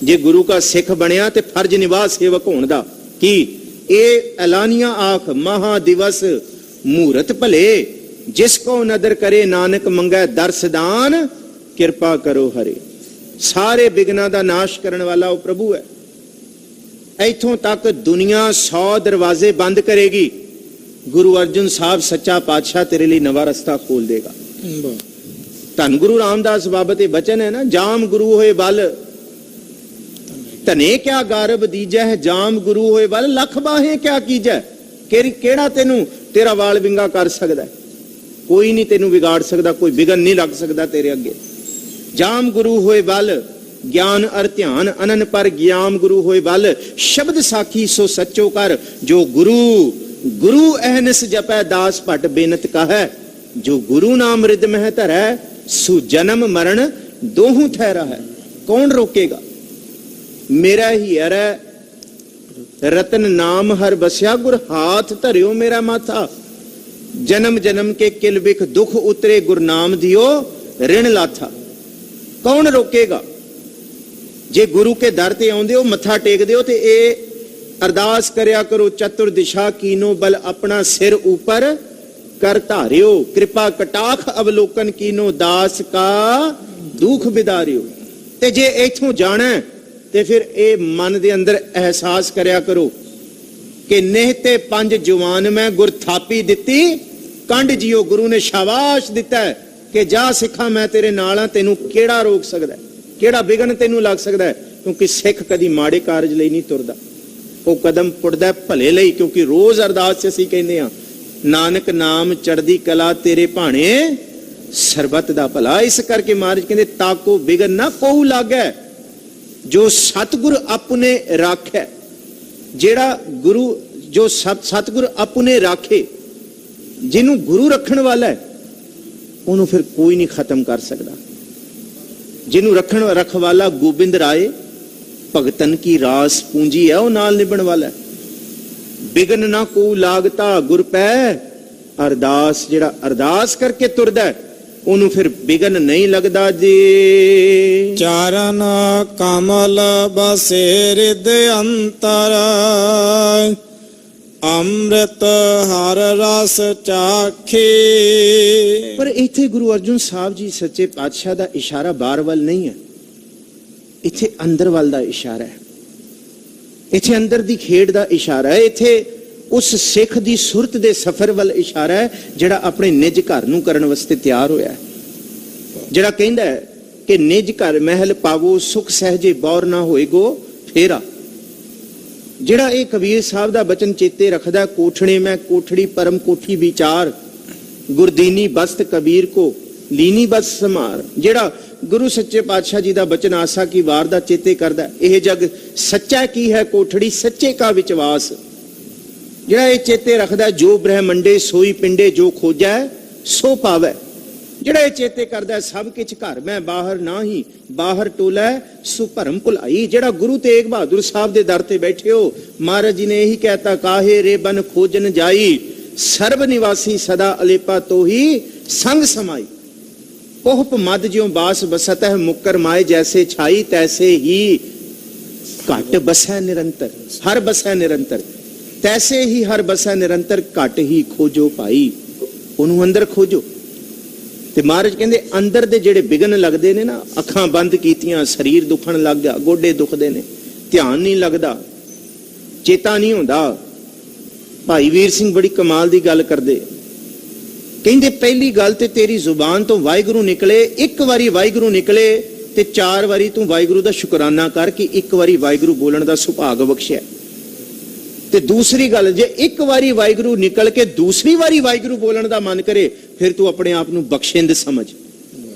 ਜੇ ਗੁਰੂ ਕਾ ਸਿੱਖ ਬਣਿਆ ਤੇ ਫਰਜ਼ ਨਿਭਾ ਸੇਵਕ ਹੋਣ ਦਾ। ਕੀ ਇਹ ਐਲਾਨੀਆਂ ਆਖ ਮਹਾ ਦਿਵਸ ਮਹੂਰਤ ਭਲੇ, ਜਿਸ ਕੋ ਨਦਰ ਕਰੇ ਨਾਨਕ ਮੰਗੈ ਦਰਸਦਾਨ, ਕਿਰਪਾ ਕਰੋ ਹਰੇ। ਸਾਰੇ ਬਿਗਨਾਂ ਦਾ ਨਾਸ਼ ਕਰਨ ਵਾਲਾ ਉਹ ਪ੍ਰਭੂ ਹੈ। ਇੱਥੋਂ ਤੱਕ ਦੁਨੀਆ 100 ਦਰਵਾਜ਼ੇ ਬੰਦ ਕਰੇਗੀ, ਗੁਰੂ ਅਰਜਨ ਸਾਹਿਬ ਸੱਚਾ ਪਾਤਸ਼ਾਹ ਤੇਰੇ ਲਈ ਨਵਾਂ ਰਸਤਾ ਖੋਲ ਦੇਗਾ। ਧੰਨ ਗੁਰੂ ਰਾਮਦਾਸ ਬਾਬਤ ਇਹ ਬਚਨ ਹੈ ਨਾ, ਜਾਮ ਗੁਰੂ ਹੋਏ ਬਲ ਧਨੇ ਕਿਆ ਗਾਰਬ ਦੀਜੈ ਹੈ, ਜਾਮ ਗੁਰੂ ਹੋਏ ਬਲ ਲੱਖ ਬਾਹੇ ਕਿਆ ਕੀਜੈ। ਕਿਹੜਾ ਤੈਨੂੰ ਤੇਰਾ ਵਾਲ ਵਿੰਗਾ ਕਰ ਸਕਦਾ? ਕੋਈ ਨਹੀਂ ਤੈਨੂੰ ਵਿਗਾੜ ਸਕਦਾ, ਕੋਈ ਵਿਗਨ ਨਹੀਂ ਲੱਗ ਸਕਦਾ ਤੇਰੇ ਅੱਗੇ। ਜਾਮ ਗੁਰੂ ਹੋਏ ਬਲ ਗਿਆਨ ਅਰ ਧਿਆਨ ਅਨਨ ਪਰ, ਗਿਆਮ ਗੁਰੂ ਹੋਏ ਬਲ ਸ਼ਬਦ ਸਾਖੀ ਸੋ ਸੱਚੋ ਕਰ। ਜੋ ਗੁਰੂ ਅਹਨਿਸ ਜਪੈ ਦਾਸ ਭਟ ਬੇਨਤ ਕਹੈ, ਜੋ ਗੁਰੂ ਨਾਮ ਰਿਦ ਮਹਿ ਧਰੈ, ਸੋ ਜਨਮ ਮਰਨ ਦੋਹੂ ਠਹਿਰਾ ਹੈ। ਕੌਣ ਰੋਕੇਗਾ? ਮੇਰਾ ਹੀ ਹਰੈ ਰਤਨ ਨਾਮ ਹਰ ਬਸਿਆ, ਗੁਰ ਹਾਥ ਧਰਿਓ ਮੇਰਾ ਮਾਥਾ। ਜਨਮ ਜਨਮ ਕੇ ਕਿਲ ਬਿਖ ਦੁਖ ਉਤਰੇ, ਗੁਰ ਨਾਮ ਦਿਓ ਰਿਣ ਲਾਥਾ। ਕੌਣ ਰੋਕੇਗਾ? ਜੇ ਗੁਰੂ ਕੇ ਦਰ ਤੇ ਆਉਂਦੇ ਹੋ, ਮੱਥਾ ਟੇਕਦੇ ਹੋ, ਤੇ ਇਹ ਅਰਦਾਸ ਕਰਿਆ ਕਰੋ, ਚਤੁਰ ਦਿਸ਼ਾ ਕੀਨੋ ਬਲ ਆਪਣਾ ਸਿਰ ਉਪਰ ਕਰ ਧਾਰਿਓ, ਕਿਰਪਾ ਕਟਾਖ ਅਵਲੋਕਨ ਕੀਨੋ ਦਾਸ ਕਾ ਦੁਖ ਬਿਦਾਰਿਓ। ਤੇ ਜੇ ਇਥੋਂ ਜਾਣਾ ਤੇ ਫਿਰ ਇਹ ਮਨ ਦੇ ਅੰਦਰ ਅਹਿਸਾਸ ਕਰਿਆ ਕਰੋ ਕਿ ਨਿਹਤੇ ਪੰਜ ਜਵਾਨ ਮੈਂ ਗੁਰ ਥਾਪੀ ਦਿੱਤੀ, ਕੰਡ ਜਿਓ ਗੁਰੂ ਨੇ ਸ਼ਾਬਾਸ਼ ਦਿੱਤਾ ਹੈ ਕਿ ਜਾ ਸਿੱਖਾਂ ਮੈਂ ਤੇਰੇ ਨਾਲ ਹਾਂ, ਤੈਨੂੰ ਕਿਹੜਾ ਰੋਕ ਸਕਦਾ, ਕਿਹੜਾ ਵਿਘਨ ਤੈਨੂੰ ਲੱਗ ਸਕਦਾ ਹੈ? ਕਿਉਂਕਿ ਸਿੱਖ ਕਦੀ ਮਾੜੇ ਕਾਰਜ ਲਈ ਨਹੀਂ ਤੁਰਦਾ, ਉਹ ਕਦਮ ਪੁੱਟਦਾ ਭਲੇ ਲਈ। ਕਿਉਂਕਿ ਰੋਜ਼ ਅਰਦਾਸ 'ਚ ਅਸੀਂ ਕਹਿੰਦੇ ਹਾਂ, ਨਾਨਕ ਨਾਮ ਚੜ੍ਹਦੀ ਕਲਾ ਤੇਰੇ ਭਾਣੇ ਸਰਬੱਤ ਦਾ ਭਲਾ। ਇਸ ਕਰਕੇ ਮਹਾਰਾਜ ਕਹਿੰਦੇ ਤਾਕੋ ਵਿਗਨ ਨਾ ਕੋਊ ਲਾਗੈ, ਜੋ ਸਤਿਗੁਰ ਆਪਣੇ ਰਾਖੈ। ਜਿਹੜਾ ਗੁਰੂ, ਜੋ ਸਤਿਗੁਰ ਆਪਣੇ ਰਾਖੇ, ਜਿਹਨੂੰ ਗੁਰੂ ਰੱਖਣ ਵਾਲਾ ਹੈ, ਉਹਨੂੰ ਫਿਰ ਕੋਈ ਨਹੀਂ ਖਤਮ ਕਰ ਸਕਦਾ। ਜਿਹਨੂੰ ਰਖਵਾਲਾ ਗੋਬਿੰਦ ਰਾਏ ਭਗਤਨ ਕੀ ਰਾਸ ਪੂੰਜੀ ਹੈ, ਉਹ ਨਾਲ ਨਿਭਣ ਵਾਲਾ ਹੈ। ਬਿਗਨ ਨਾ ਕੋ ਲਾਗਤਾ ਗੁਰ ਪੈ ਅਰਦਾਸ। ਜਿਹੜਾ ਅਰਦਾਸ ਕਰਕੇ ਤੁਰਦਾ ਉਹਨੂੰ ਫਿਰ ਬਿਗਨ ਨਹੀਂ ਲੱਗਦਾ ਜੀ। ਚਰਨ ਕਮਲ ਬਸੇ ਰਿਦ ਅੰਤਰ, ਅੰਮ੍ਰਿਤ ਹਰ ਰਸ ਚਾਖੇ। ਪਰ ਇੱਥੇ ਗੁਰੂ ਅਰਜੁਨ ਸਾਹਿਬ ਜੀ ਸੱਚੇ ਪਾਤਸ਼ਾਹ ਦਾ ਇਸ਼ਾਰਾ ਬਾਹਰ ਵੱਲ ਨਹੀਂ ਹੈ, ਇੱਥੇ ਅੰਦਰ ਵੱਲ ਦਾ ਇਸ਼ਾਰਾ ਹੈ। ਇੱਥੇ ਅੰਦਰ ਦੀ ਖੇਡ ਦਾ ਇਸ਼ਾਰਾ ਹੈ। ਇੱਥੇ ਉਸ ਸਿੱਖ ਦੀ ਸੁਰਤ ਦੇ ਸਫ਼ਰ ਵੱਲ ਇਸ਼ਾਰਾ ਹੈ ਜਿਹੜਾ ਆਪਣੇ ਨਿਜ ਘਰ ਨੂੰ ਕਰਨ ਵਾਸਤੇ ਤਿਆਰ ਹੋਇਆ ਹੈ। ਜਿਹੜਾ ਕਹਿੰਦਾ ਹੈ ਕਿ ਨਿਜ ਘਰ ਮਹਿਲ ਪਾਵੋ, ਸੁਖ ਸਹਿਜੇ ਬੌਰ ਨਾ ਹੋਏਗੋ ਫੇਰਾ। ਜਿਹੜਾ ਇਹ ਕਬੀਰ ਸਾਹਿਬ ਦਾ ਬਚਨ ਚੇਤੇ ਰੱਖਦਾ, ਕੋਠਣੇ ਮੈਂ ਕੋਠੜੀ ਪਰਮ ਕੋਠੀ ਵਿਚਾਰ, ਗੁਰਦੀਨੀ ਬਸਤ ਕਬੀਰ ਕੋ ਲੀਨੀ ਬਸ ਸਮਾਰ। ਜਿਹੜਾ ਗੁਰੂ ਸੱਚੇ ਪਾਤਸ਼ਾਹ ਜੀ ਦਾ ਬਚਨ ਆਸਾ ਕੀ ਵਾਰ ਦਾ ਚੇਤੇ ਕਰਦਾ, ਇਹ ਜਗ ਸੱਚਾ ਕੀ ਹੈ ਕੋਠੜੀ ਸੱਚੇ ਕਾ ਵਿਚਵਾਸ। ਜਿਹੜਾ ਇਹ ਚੇਤੇ ਰੱਖਦਾ, ਜੋ ਬ੍ਰਹਮੰਡੇ ਸੋਈ ਪਿੰਡੇ, ਜੋ ਖੋਜੈ ਸੋ ਪਾਵੈ। ਜਿਹੜਾ ਇਹ ਚੇਤੇ ਕਰਦਾ, ਸਭ ਕਿਛ ਘਰ ਮੈਂ ਬਾਹਰ ਨਾਹੀ, ਬਾਹਰ ਟੋਲਾ ਸੋ ਭਰਮ ਭੁਲਾਈ। ਜਿਹੜਾ ਗੁਰੂ ਤੇਗ ਬਹਾਦਰ ਸਾਹਿਬ ਦੇ ਦਰ ਤੇ ਬੈਠੇ ਹੋ, ਮਹਾਰਾਜ ਜੀ ਨੇ ਇਹੀ ਕਹਿਤਾ, ਕਾਹੇ ਰੇ ਬਨ ਖੋਜਨ ਜਾਈ, ਸਰਬ ਨਿਵਾਸੀ ਸਦਾ ਅਲੇਪਾ ਤੋਹੀ ਸੰਗ ਸਮਾਈ। ਕੋਹਪ ਮਦ ਜਿਉ ਬਾਸ ਬਸਤ ਹੈ, ਮੁਕਰ ਮਾਏ ਜੈਸੇ ਛਾਈ, ਤੈਸੇ ਹੀ ਘਟ ਬਸੈ ਨਿਰੰਤਰ। ਹਰ ਬਸੈ ਨਿਰੰਤਰ, ਤੈਸੇ ਹੀ ਹਰ ਬਸੈ ਨਿਰੰਤਰ, ਘਟ ਹੀ ਖੋਜੋ ਭਾਈ। ਉਹਨੂੰ ਅੰਦਰ ਖੋਜੋ। ਤੇ ਮਹਾਰਾਜ ਕਹਿੰਦੇ ਅੰਦਰ ਦੇ ਜਿਹੜੇ ਵਿਘਨ ਲੱਗਦੇ ਨੇ ਨਾ, ਅੱਖਾਂ ਬੰਦ ਕੀਤੀਆਂ ਸਰੀਰ ਦੁਖਣ ਲੱਗ ਗਿਆ, ਗੋਡੇ ਦੁਖਦੇ ਨੇ, ਧਿਆਨ ਨਹੀਂ ਲੱਗਦਾ, ਚੇਤਾ ਨਹੀਂ ਹੁੰਦਾ। ਭਾਈ ਵੀਰ ਸਿੰਘ ਬੜੀ ਕਮਾਲ ਦੀ ਗੱਲ ਕਰਦੇ, ਕਹਿੰਦੇ ਪਹਿਲੀ ਗੱਲ ਤੇ ਤੇਰੀ ਜ਼ੁਬਾਨ ਤੋਂ ਵਾਹਿਗੁਰੂ ਨਿਕਲੇ, ਇੱਕ ਵਾਰੀ ਵਾਹਿਗੁਰੂ ਨਿਕਲੇ ਤੇ 4 ਵਾਰੀ ਤੂੰ ਵਾਹਿਗੁਰੂ ਦਾ ਸ਼ੁਕਰਾਨਾ ਕਰ ਕਿ ਇੱਕ ਵਾਰੀ ਵਾਹਿਗੁਰੂ ਬੋਲਣ ਦਾ ਸੁਭਾਗ ਬਖਸ਼ਿਆ। ਤੇ ਦੂਸਰੀ ਗੱਲ, ਜੇ ਇੱਕ ਵਾਰੀ ਵਾਹਿਗੁਰੂ ਨਿਕਲ ਕੇ ਦੂਸਰੀ ਵਾਰੀ ਵਾਹਿਗੁਰੂ ਬੋਲਣ ਦਾ ਮਨ ਕਰੇ, ਫਿਰ ਤੂੰ ਆਪਣੇ ਆਪ ਨੂੰ ਬਖਸ਼ਿੰਦ ਸਮਝ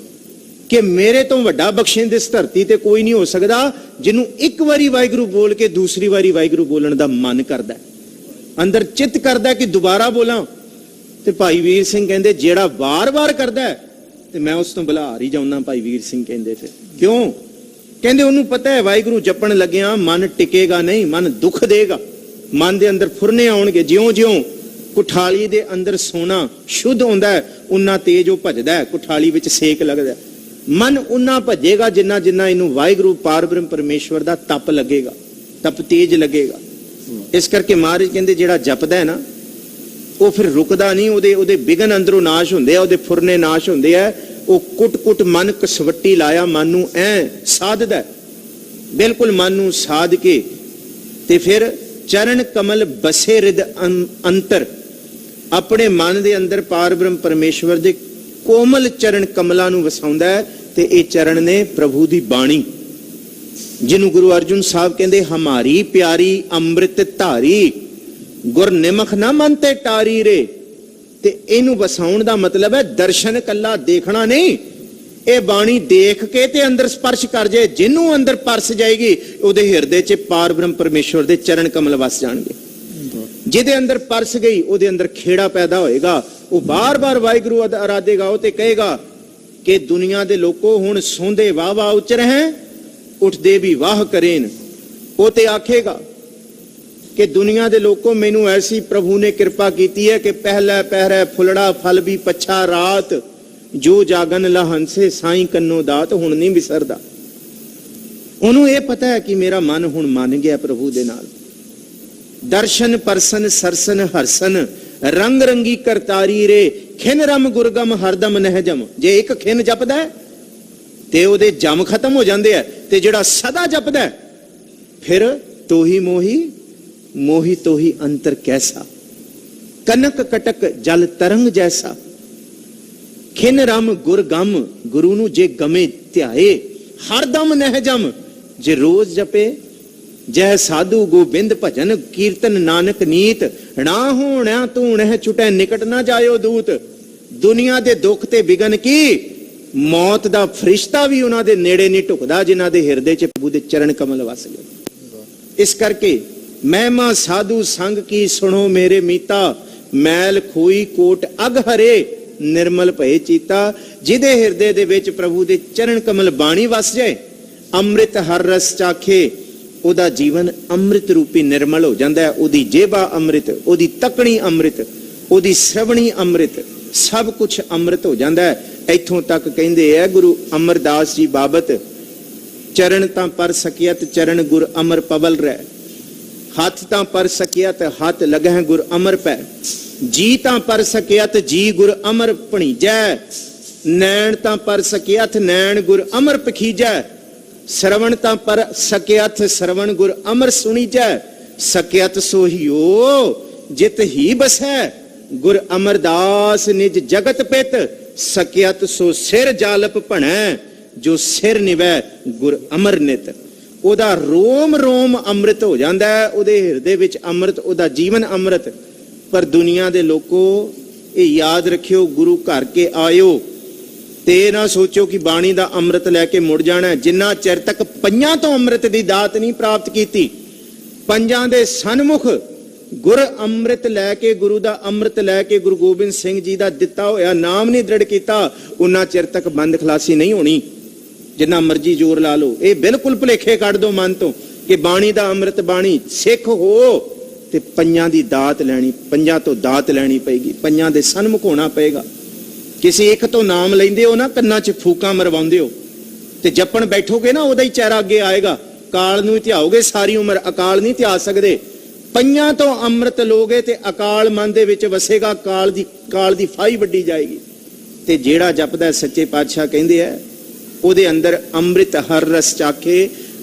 ਕਿ ਮੇਰੇ ਤੋਂ ਵੱਡਾ ਬਖਸ਼ਿੰਦ ਇਸ ਧਰਤੀ ਤੇ ਕੋਈ ਨਹੀਂ ਹੋ ਸਕਦਾ, ਜਿਹਨੂੰ ਇੱਕ ਵਾਰੀ ਵਾਹਿਗੁਰੂ ਬੋਲ ਕੇ ਦੂਸਰੀ ਵਾਰੀ ਵਾਹਿਗੁਰੂ ਬੋਲਣ ਦਾ ਮਨ ਕਰਦਾ, ਅੰਦਰ ਚਿੱਤ ਕਰਦਾ ਕਿ ਦੁਬਾਰਾ ਬੋਲਾਂ। ਤੇ ਭਾਈ ਵੀਰ ਸਿੰਘ ਕਹਿੰਦੇ ਜਿਹੜਾ ਵਾਰ-ਵਾਰ ਕਰਦਾ ਤੇ ਮੈਂ ਉਸ ਤੋਂ ਬੁਲਾਰ ਹੀ ਜਾਉਣਾ। ਭਾਈ ਵੀਰ ਸਿੰਘ ਕਹਿੰਦੇ ਫਿਰ ਕਿਉਂ? ਕਹਿੰਦੇ ਉਹਨੂੰ ਪਤਾ ਹੈ ਵਾਹਿਗੁਰੂ ਜਪਣ ਲੱਗਿਆ ਮਨ ਟਿਕੇਗਾ ਨਹੀਂ, ਮਨ ਦੁੱਖ ਦੇਗਾ, ਮਨ ਦੇ ਅੰਦਰ ਫੁਰਨੇ ਆਉਣਗੇ। ਜਿਉਂ-ਜਿਉਂ ਕੁਠਾਲੀ ਦੇ ਅੰਦਰ ਸੋਨਾ ਸ਼ੁੱਧ ਹੁੰਦਾ ਹੈ, ਉਨਾ ਤੇਜ ਉਹ ਭਜਦਾ ਹੈ, ਕੁਠਾਲੀ ਵਿੱਚ ਸੇਕ ਲੱਗਦਾ, ਮਨ ਉਨਾ ਭਜੇਗਾ ਜਿੰਨਾ ਜਿੰਨਾ ਇਹਨੂੰ ਵਾਹਿਗੁਰੂ ਪਾਰਬ੍ਰਹਮ ਪਰਮੇਸ਼ਵਰ ਦਾ ਤਪ ਲੱਗੇਗਾ, ਤਪ ਤੇਜ ਲੱਗੇਗਾ। ਇਸ ਕਰਕੇ ਮਹਾਰਾਜ ਕਹਿੰਦੇ ਜਿਹੜਾ ਜਪਦਾ ਹੈ ਨਾ, ਉਹ ਫਿਰ ਰੁਕਦਾ ਨਹੀਂ, ਉਹਦੇ ਵਿਘਨ ਅੰਦਰੋਂ ਨਾਸ਼ ਹੁੰਦੇ ਆ, ਉਹਦੇ ਫੁਰਨੇ ਨਾਸ਼ ਹੁੰਦੇ ਆ। ਉਹ ਕੁੱਟ-ਕੁੱਟ ਮਨ ਕਸਵੱਟੀ ਲਾਇਆ, ਮਨ ਨੂੰ ਐ ਸਾਧਦਾ, ਬਿਲਕੁਲ ਮਨ ਨੂੰ ਸਾਧ ਕੇ ਤੇ ਫਿਰ ਚਰਨ ਕਮਲ ਬਸੇ ਰਿਦ ਅੰਤਰ, ਆਪਣੇ ਮਨ ਦੇ ਅੰਦਰ ਪਾਰਬ੍ਰਹਮ ਪਰਮੇਸ਼ਵਰ ਦੇ ਕੋਮਲ ਚਰਨ ਕਮਲਾਂ ਨੂੰ ਵਸਾਉਂਦਾ ਹੈ। ਤੇ ਇਹ ਚਰਨ ਨੇ ਪ੍ਰਭੂ ਦੀ ਬਾਣੀ, ਜਿਹਨੂੰ ਗੁਰੂ ਅਰਜੁਨ ਸਾਹਿਬ ਕਹਿੰਦੇ ਹਮਾਰੀ ਪਿਆਰੀ ਅੰਮ੍ਰਿਤ ਧਾਰੀ, ਗੁਰ ਨਿਮਖ ਨਾ ਮਨ ਤੇ ਟਾਰੀ ਰੇ। ਤੇ ਇਹਨੂੰ ਵਸਾਉਣ ਦਾ ਮਤਲਬ ਹੈ ਦਰਸ਼ਨ ਕੱਲਾ ਦੇਖਣਾ ਨਹੀਂ, ਇਹ ਬਾਣੀ ਦੇਖ ਕੇ ਤੇ ਅੰਦਰ ਸਪਰਸ਼ ਕਰ ਜਾਏ। ਜਿਹਨੂੰ ਅੰਦਰ ਪਰਸ ਜਾਏਗੀ ਉਹਦੇ ਹਿਰਦੇ 'ਚ ਪਾਰਬ੍ਰਹਮ ਪਰਮੇਸ਼ਵਰ ਦੇ ਚਰਨ ਕਮਲ ਵਸ ਜਾਣਗੇ। ਜਿਹਦੇ ਅੰਦਰ ਪਰਸ ਗਈ ਉਹਦੇ ਅੰਦਰ ਖੇੜਾ ਪੈਦਾ ਹੋਏਗਾ, ਉਹ ਬਾਰ-ਬਾਰ ਵਾਹਿਗੁਰੂ ਆਰਾਧੇਗਾ। ਉਹ ਤੇ ਕਹੇਗਾ ਕਿ ਦੁਨੀਆ ਦੇ ਲੋਕੋ ਹੁਣ ਸੌਂਦੇ ਵਾਹ ਵਾਹ ਉੱਚ ਰਹਿ, ਉੱਠਦੇ ਵੀ ਵਾਹ ਕਰੇਨ। ਉਹ ਤੇ ਆਖੇਗਾ ਕਿ ਦੁਨੀਆ ਦੇ ਲੋਕੋ ਮੈਨੂੰ ਐਸੀ ਪ੍ਰਭੂ ਨੇ ਕਿਰਪਾ ਕੀਤੀ ਹੈ ਕਿ ਪਹਿਲਾ ਪਹਿਰਾ ਫੁੱਲੜਾ ਫਲ ਵੀ ਪੱਛਾ ਰਾਤ, ਜੋ ਜਾਗਨ ਲਹੰਸੇ ਸਾਈਂ ਕੰਨੋ ਦਾਤ। ਹੁਣ ਨਹੀਂ ਵਿਸਰਦਾ, ਉਹਨੂੰ ਇਹ ਪਤਾ ਹੈ ਕਿ ਮੇਰਾ ਮਨ ਹੁਣ ਮੰਨ ਗਿਆ ਪ੍ਰਭੂ ਦੇ ਨਾਲ। ਦਰਸ਼ਨ ਪਰਸਨ ਸਰਸਨ ਹਰਸਨ, ਰੰਗ ਰੰਗੀ ਕਰਤਾਰੀ ਰੇ, ਖਿਨ ਰਮ ਗੁਰਗਮ ਹਰਦਮ ਨਹਿਜਮ। ਜੇ ਇੱਕ ਖਿਨ ਜਪਦਾ ਤੇ ਉਹਦੇ ਜਮ ਖਤਮ ਹੋ ਜਾਂਦੇ ਆ, ਤੇ ਜਿਹੜਾ ਸਦਾ ਜਪਦਾ ਫਿਰ ਤੋਹੀ ਮੋਹੀ ਮੋਹੀ ਤੋਹੀ ਅੰਤਰ ਕੈਸਾ। कनक कटक जल तरंग जैसा, खिन रम गुर गम, गुरु नू जे गमे ध्याए, हरदम नह जम जे रोज जपे, जय साधु गोबिंद भजन कीर्तन नानक नीत, ना होना तू नह छुटै निकट ना जायो दूत। दुनिया दे दुख ते बिगन की मौत दा फरिश्ता भी उन्हां दे नेड़े नहीं ढुकदा जिन्हां दे हिरदे च प्रभु दे चरण कमल वस गए। इस करके महिमा साधु संग की सुनो मेरे मीता, मैल खोई कोट अग हरे निर्मल भए चीता। जिदे हिरदे दे विच प्रभु दे चरण कमल बाणी वस जाए, अमृत हर रस चाखे, ਉਹਦਾ ਜੀਵਨ ਅੰਮ੍ਰਿਤ ਰੂਪੀ ਨਿਰਮਲ ਹੋ ਜਾਂਦਾ ਹੈ। ਉਹਦੀ ਜੇਬਾ ਅੰਮ੍ਰਿਤ, ਉਹਦੀ ਤਕਣੀ ਅੰਮ੍ਰਿਤ, ਉਹਦੀ ਸ਼ਰਵਣੀ ਅੰਮ੍ਰਿਤ, ਸਭ ਕੁਝ ਅੰਮ੍ਰਿਤ ਹੋ ਜਾਂਦਾ ਹੈ। ਇੱਥੋਂ ਤੱਕ ਕਹਿੰਦੇ ਆ ਗੁਰੂ ਅਮਰਦਾਸ ਜੀ ਬਾਬਤ, ਚਰਨ ਤਾਂ ਪਰ ਸਕਿਅਤ ਚਰਨ ਗੁਰ ਅਮਰ ਪਵਲ ਰਹਿ, ਹੱਥ ਤਾਂ ਪਰ ਸਕਿਅਤ ਹੱਥ ਲਗਹਿ ਗੁਰ ਅਮਰ ਪੈ, ਜੀ ਤਾਂ ਪਰ ਸਕਿਅਤ ਜੀ ਗੁਰ ਅਮਰ ਭਣੀਜੈ, ਨੈਣ ਤਾਂ ਪਰ ਸਕਿਅਤ ਨੈਣ ਗੁਰ ਅਮਰ ਪਖੀਜੈ, श्रवण ता पर सकियथ श्रवण गुर अमर सुनी जै, सकियत सोहियो जित ही बसै, गुर अमरदास निज जगत पित, सकियत सो सिर जालप भणै, जो सिर निवै गुर अमर नित। ओदा रोम रोम अमृत हो जांदा है, ओदे हिरदे विच अमृत, ओदा जीवन अमृत। पर दुनिया दे लोको ये याद रखियो, गुरु घर के आयो ते ना सोचो कि बाणी दा अमृत लैके मुड़ जाना। जिन्ना चिर तक पंजां तो अमृत दी दात नहीं प्राप्त कीती, पंजां दे सन्मुख गुर अमृत लैके, गुरु दा अमृत लैके गुरु गोबिंद सिंह जी दा दिता होया नाम नहीं दृढ़ कीता, उन्ना चिर तक बंद खलासी नहीं होनी। जिन्ना मर्जी जोर ला लो, ये बिल्कुल भुलेखे कढ दो मन तो कि बाणी दा अमृत बाणी सिख हो ते पंजां दी दात लैनी, पंजां तो दात लैनी पेगी, पंजां दे सन्मुख होना पेगा। किसी एक तो नाम लेंदे हो ना, कन्ना च फूका मरवाउंदे हो ते जपण बैठोगे ना, ओदा ही चेहरा अगे आएगा। काल नूं ध्याओगे सारी उम्र, अकाल नहीं ध्या सकदे। पंजां तो अमृत लोगे ते अकाल मन दे विच वसेगा, काल दी फाही वड्डी जाएगी। ते जेड़ा जपदा सच्चे पातशाह कहंदे आ, ओदे अंदर अमृत हर रस चाखे,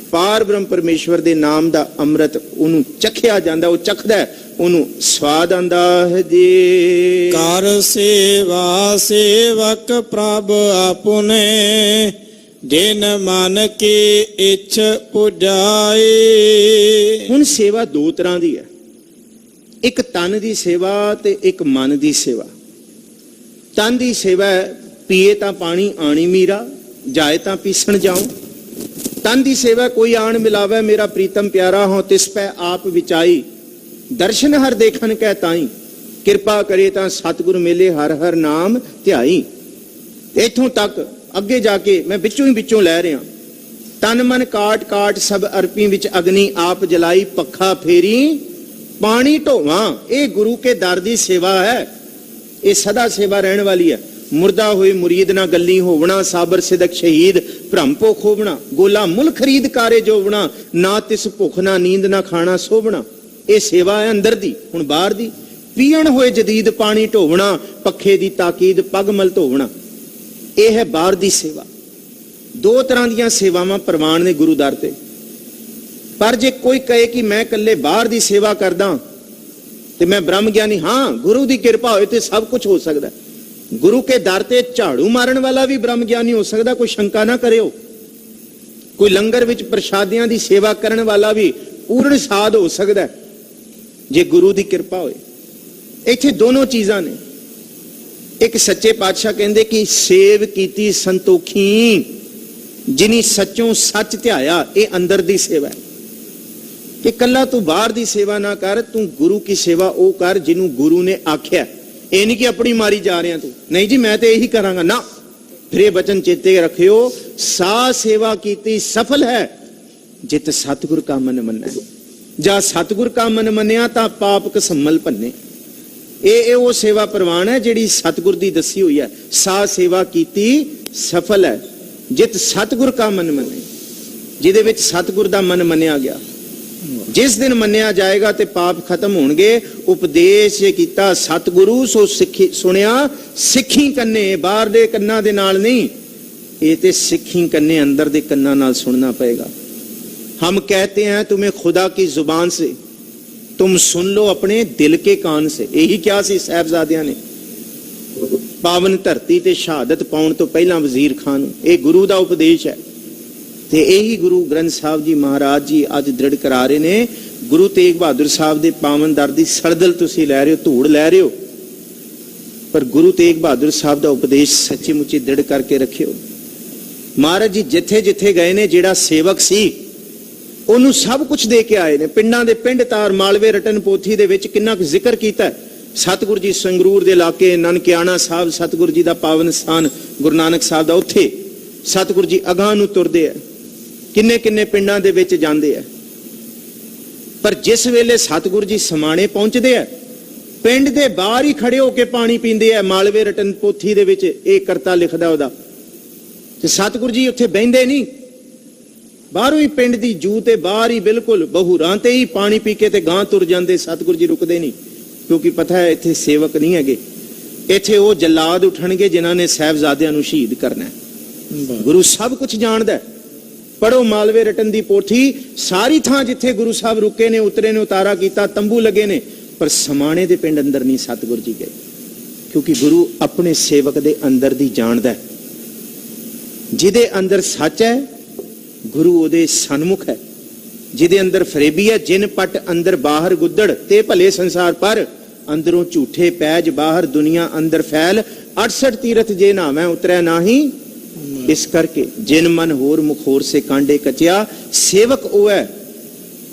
पार ब्रह्म परमेश्वर दे नाम दा अमृत ओनू चखिया जांदा, ओ चखदा ओनू स्वाद आंदा है जी। कर सेवा सेवक प्रभ आपने, जिन मन की इच्छ पुजाए। हुण सेवा दो तरह दी है, एक तन दी सेवा ते एक मन दी सेवा। तन दी सेवा पीए तां पानी आणी मीरा, जाए तां पीसण जाऊं। तन दी सेवा कोई आण मिलावे, मेरा प्रीतम प्यारा हो तिस पै आप विचाई, दर्शन हर देखन कै ताई, किरपा करे तां सतगुर मेले हर हर नाम ध्याई। इथों तक अगे जाके मैं विचों ही विचों लै रहा। तन मन काट काट सब अरपी विच अग्नि आप जलाई, पखा फेरी पानी ढोवा। ये गुरु के दर दी सेवा है, ये सदा सेवा रहने वाली है। मुर्दा हुए मुरीद ना गली होवना, साबर सिदक शहीद भ्रम पो खोवना, गोला मुल खरीद कारे जोवना, ना तिस भुख ना नींद ना खाना सोवना। ये सेवा है अंदर दी। हुण बाहर दी, पीण होए जदीद पानी ढोवना, पखे दी ताकीद पग मल धोवना। ये है बाहर दी सेवा। दो तरह दी सेवावां प्रवान ने गुरु दर ते। पर जे कोई कहे कि मैं कल्ले बाहर दी सेवा करदा ते मैं ब्रह्म ज्ञानी, हाँ गुरु दी कृपा होए ते सब कुछ हो सकदा है। गुरु के दर ते झाड़ू मारन वाला भी ब्रह्म ज्ञानी हो सकदा, कोई शंका ना करियो। कोई लंगर विच प्रसादियां दी सेवा करन वाला भी पूर्ण साध हो सकदा है जे गुरु दी कृपा होए। इत्थे दोनों चीजां ने। एक सच्चे पातशाह कहंदे कि सेव कीती संतोखी, जिनी सच्चों सच ध्याया, ये अंदर दी सेवा है। कि कल्ला तू बाहर दी सेवा ना कर, तू गुरु की सेवा ओ कर जिन्हों गुरु ने आख्या। ये नहीं कि अपनी मारी जा रहे तू, नहीं जी मैं तो यही करांगा ना। फिर ये वचन चेते रखियो, सा सेवा कीती सफल है जित सतगुर का मन मन्ना। जा सतगुर का मन मन्या ता पाप कसम्मल भन्ने। ये वो सेवा प्रवान है जिहड़ी सतगुर दी दसी हुई है। सा सेवा कीती सफल है जित सतगुर का मन मने, जिहदे विच सतगुर दा मन मन्या गया। जिस दिन मन्या जाएगा ते पाप खत्म होणगे। उपदेश कीता सतगुरु सो सिखी सुनिया सिखी कन्ने, बाहर दे कन्ना दे नाल नहीं, ये ते सिखी कन्ने अंदर दे कन्ना नाल सुनना पड़ेगा। हम कहते हैं तुम्हें खुदा की जुबान से, तुम सुन लो अपने दिल के कान से। यही क्या सी साहबजादियां ने पावन धरती ते शहादत पाउण तो पहला वजीर खान नूं। ये गुरु का उपदेश है ते यही गुरु ग्रंथ साहब जी महाराज जी अज दृढ़ करा रहे ने। गुरु तेग बहादुर साहब दे पावन दर दी सड़दल तुसीं लै रहे हो, धूड़ लै रहे हो, पर गुरु तेग बहादुर साहब का उपदेश सच्ची मुच्ची दृढ़ करके रखियो। महाराज जी जिथे जिथे गए ने जिहड़ा सेवक सी ਉਹਨੂੰ सब कुछ दे के आए ने। पिंडां दे पिंड तार मालवे रटन पोथी दे विच किन्ना कुछ जिक्र कीता है। सतगुरु जी संगरूर दे इलाके ननकियाना साहब सतगुरु जी दा पावन स्थान गुरु नानक साहब दा, उत्थे सतगुरु जी अगां नूं तुरदे है, किन्ने किन्ने पिंडां दे विच जांदे है। पर जिस वेले सतगुरु जी समाणे पहुंचदे है, पिंड दे बाहर ही खड़े होके पानी पींदे है। मालवे रटन पोथी दे विच इह करता लिखदा ओदा ते सतगुरु जी उत्थे बहिंदे नहीं, बाहरों ही पिंड दी जू ते बाहर ही बिल्कुल बहुरां ते ही पानी पी के ते गां तुर जांदे। सतगुरु जी रुकदे नहीं, क्योंकि पता है इत्थे सेवक नहीं हैगे, इत्थे वो जलाद उठणगे जिन्हां ने साहबजादियां नूं शहीद करना है। गुरु सब कुछ जानदा है। पढ़ो मालवे रटन दी पोथी, सारी थां जिथे गुरु साहब रुके ने, उतरे ने, उतारा कीता, तंबू लगे ने, पर समाणे दे पिंड अंदर नहीं सतगुरु जी गए, क्योंकि गुरु अपने सेवक दे अंदर दी जानदा है। जिहदे अंदर सच है गुरु ओदे सन्मुख है, जिहदे अंदर फरेबी है जिन पट अंदर बाहर गुद्दड़ ते भले संसार पर, अंदरों झूठे पैज बाहर दुनिया अंदर फैल, 68 तीरथ जे नामै उतरै नाही। इस करके जिन मन होर मुखोर से कांडे कचिया, सेवक ओ है।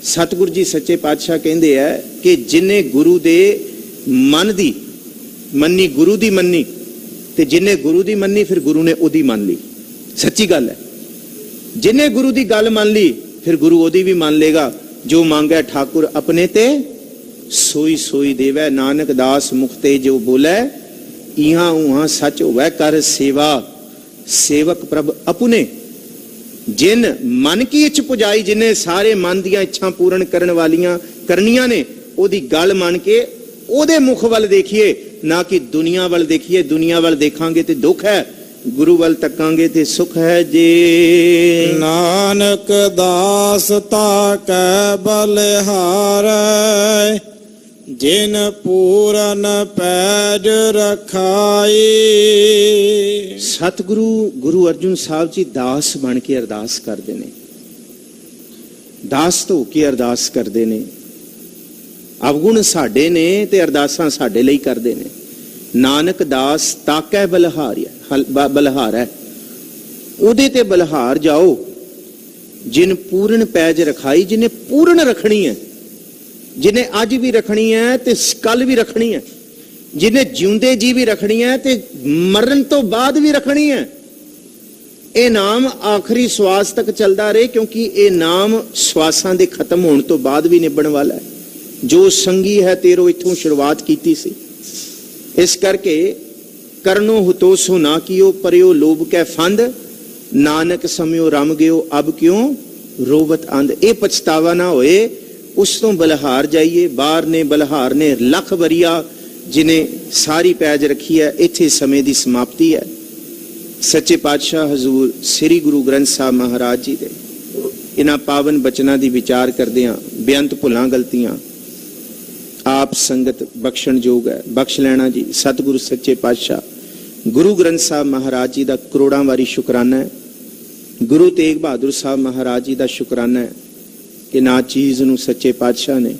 सतगुरु जी सच्चे पातशाह कहंदे है कि जिन्ने गुरु दे मन दी मन्नी, गुरु दी मन्नी, ते जिन्ने गुरु दी मन्नी फिर गुरु ने ओदी मान ली। सच्ची गल है, जिन्ने गुरु दी गल मान ली फिर गुरु ओदी भी मान लेगा। जो मांगे ठाकुर अपने ते सोई सोई देवै, नानक दास मुखते जो बोले, इहां उहां सच होवै कर सेवा। सेवक प्रभ अपने जिन मन की इच्छ पुजाई, जिन्हें सारे मन दियां इच्छा पूर्ण करन वालियां करनियां ने, ओदी गल मान के ओदे मुख वल देखिए, ना कि दुनिया वल देखिए। दुनिया वल देखांगे ते दुख है, गुरु वल तकांगे ते सुख है जे। नानक दास ताकै बलिहारै, जिन पूरन पैज रखाई। सतगुरु गुरु अर्जुन साहब जी दास बन के अरदास करते ने, दास तो के अरदास करते ने। अवगुण साडे ने ते अरदासां साडे लई करते ने। नानक दास ताकै बलिहार है, उहदे ते बलिहार जाओ। जिन पूर्ण पैज रखाई, जिन्हें पूर्ण रखनी है, जिन्हें अज भी रखनी है ते कल भी रखनी है, जिन्हें जिउंदे जी भी रखनी है ते मरण तो बाद भी रखनी है। ये नाम आखिरी श्वास तक चलता रहे, क्योंकि ये नाम श्वासां दे खत्म होने तो बाद भी निभण वाला है। जो संगी है तेरो इथों शुरुआत कीती सी। इस करके करनो हुतोसो ना कियो, परियो लोभ कै फंद, नानक समयो रम गयो अब क्यों रोवत अंध। ये पछतावा ना होए, उस तो बलिहार जाइए। बार ने बलिहार ने लख वरिया जिन्हें सारी पैज रखी है, इत्थे समय की समाप्ति है। सच्चे पातशाह हजूर श्री गुरु ग्रंथ साहब महाराज जी दे इन्हां पावन बचनां दी विचार करदियां बेअंत भुलां गलतियां आप संगत बख्शण योग है, बख्श लेना जी। सतगुरु सच्चे पातशाह गुरु ग्रंथ साहब महाराज जी का करोड़ां वारी शुकराना है। गुरु तेग बहादुर साहब महाराज जी का शुकराना है कि ना चीज़ नूं सच्चे पातशाह ने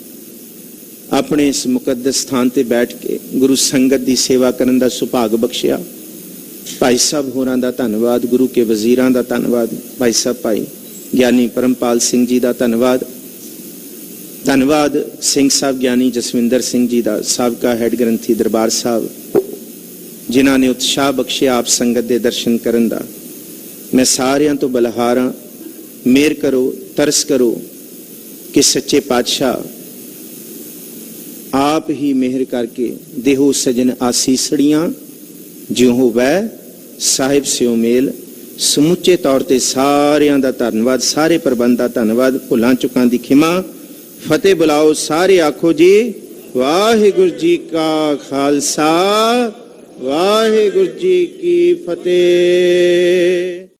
अपने इस मुकद्दस स्थान ते बैठ के गुरु संगत की सेवा करने का सुभाग बख्शिया। भाई साहब होरां दा धन्नवाद, गुरु के वजीरां दा धन्नवाद, भाई साहब भाई ज्ञानी परमपाल सिंह जी का धन्नवाद, धन्नवाद सिंह साहब ज्ञानी जसविंदर सिंह जी का, साबका हैड ग्रंथी दरबार साहब, जिन्हां ने उत्साह बख्शे आप संगत के दर्शन करन दा। मैं सारियां तो बलिहार हां, मेहर करो, तरस करो कि सच्चे पातशाह आप ही मेहर करके देहो सजन आसीसड़ियां, ज्यों होवै साहिब स्यों मेल। समुचे तौर ते सारियां दा धन्नवाद, सारे प्रबंध दा धन्नवाद, भुलां चुकां दी खिमा। फतेह बुलाओ सारे आखो जी वाहिगुरु जी का खालसा, वाहिगुरु जी की फतेह।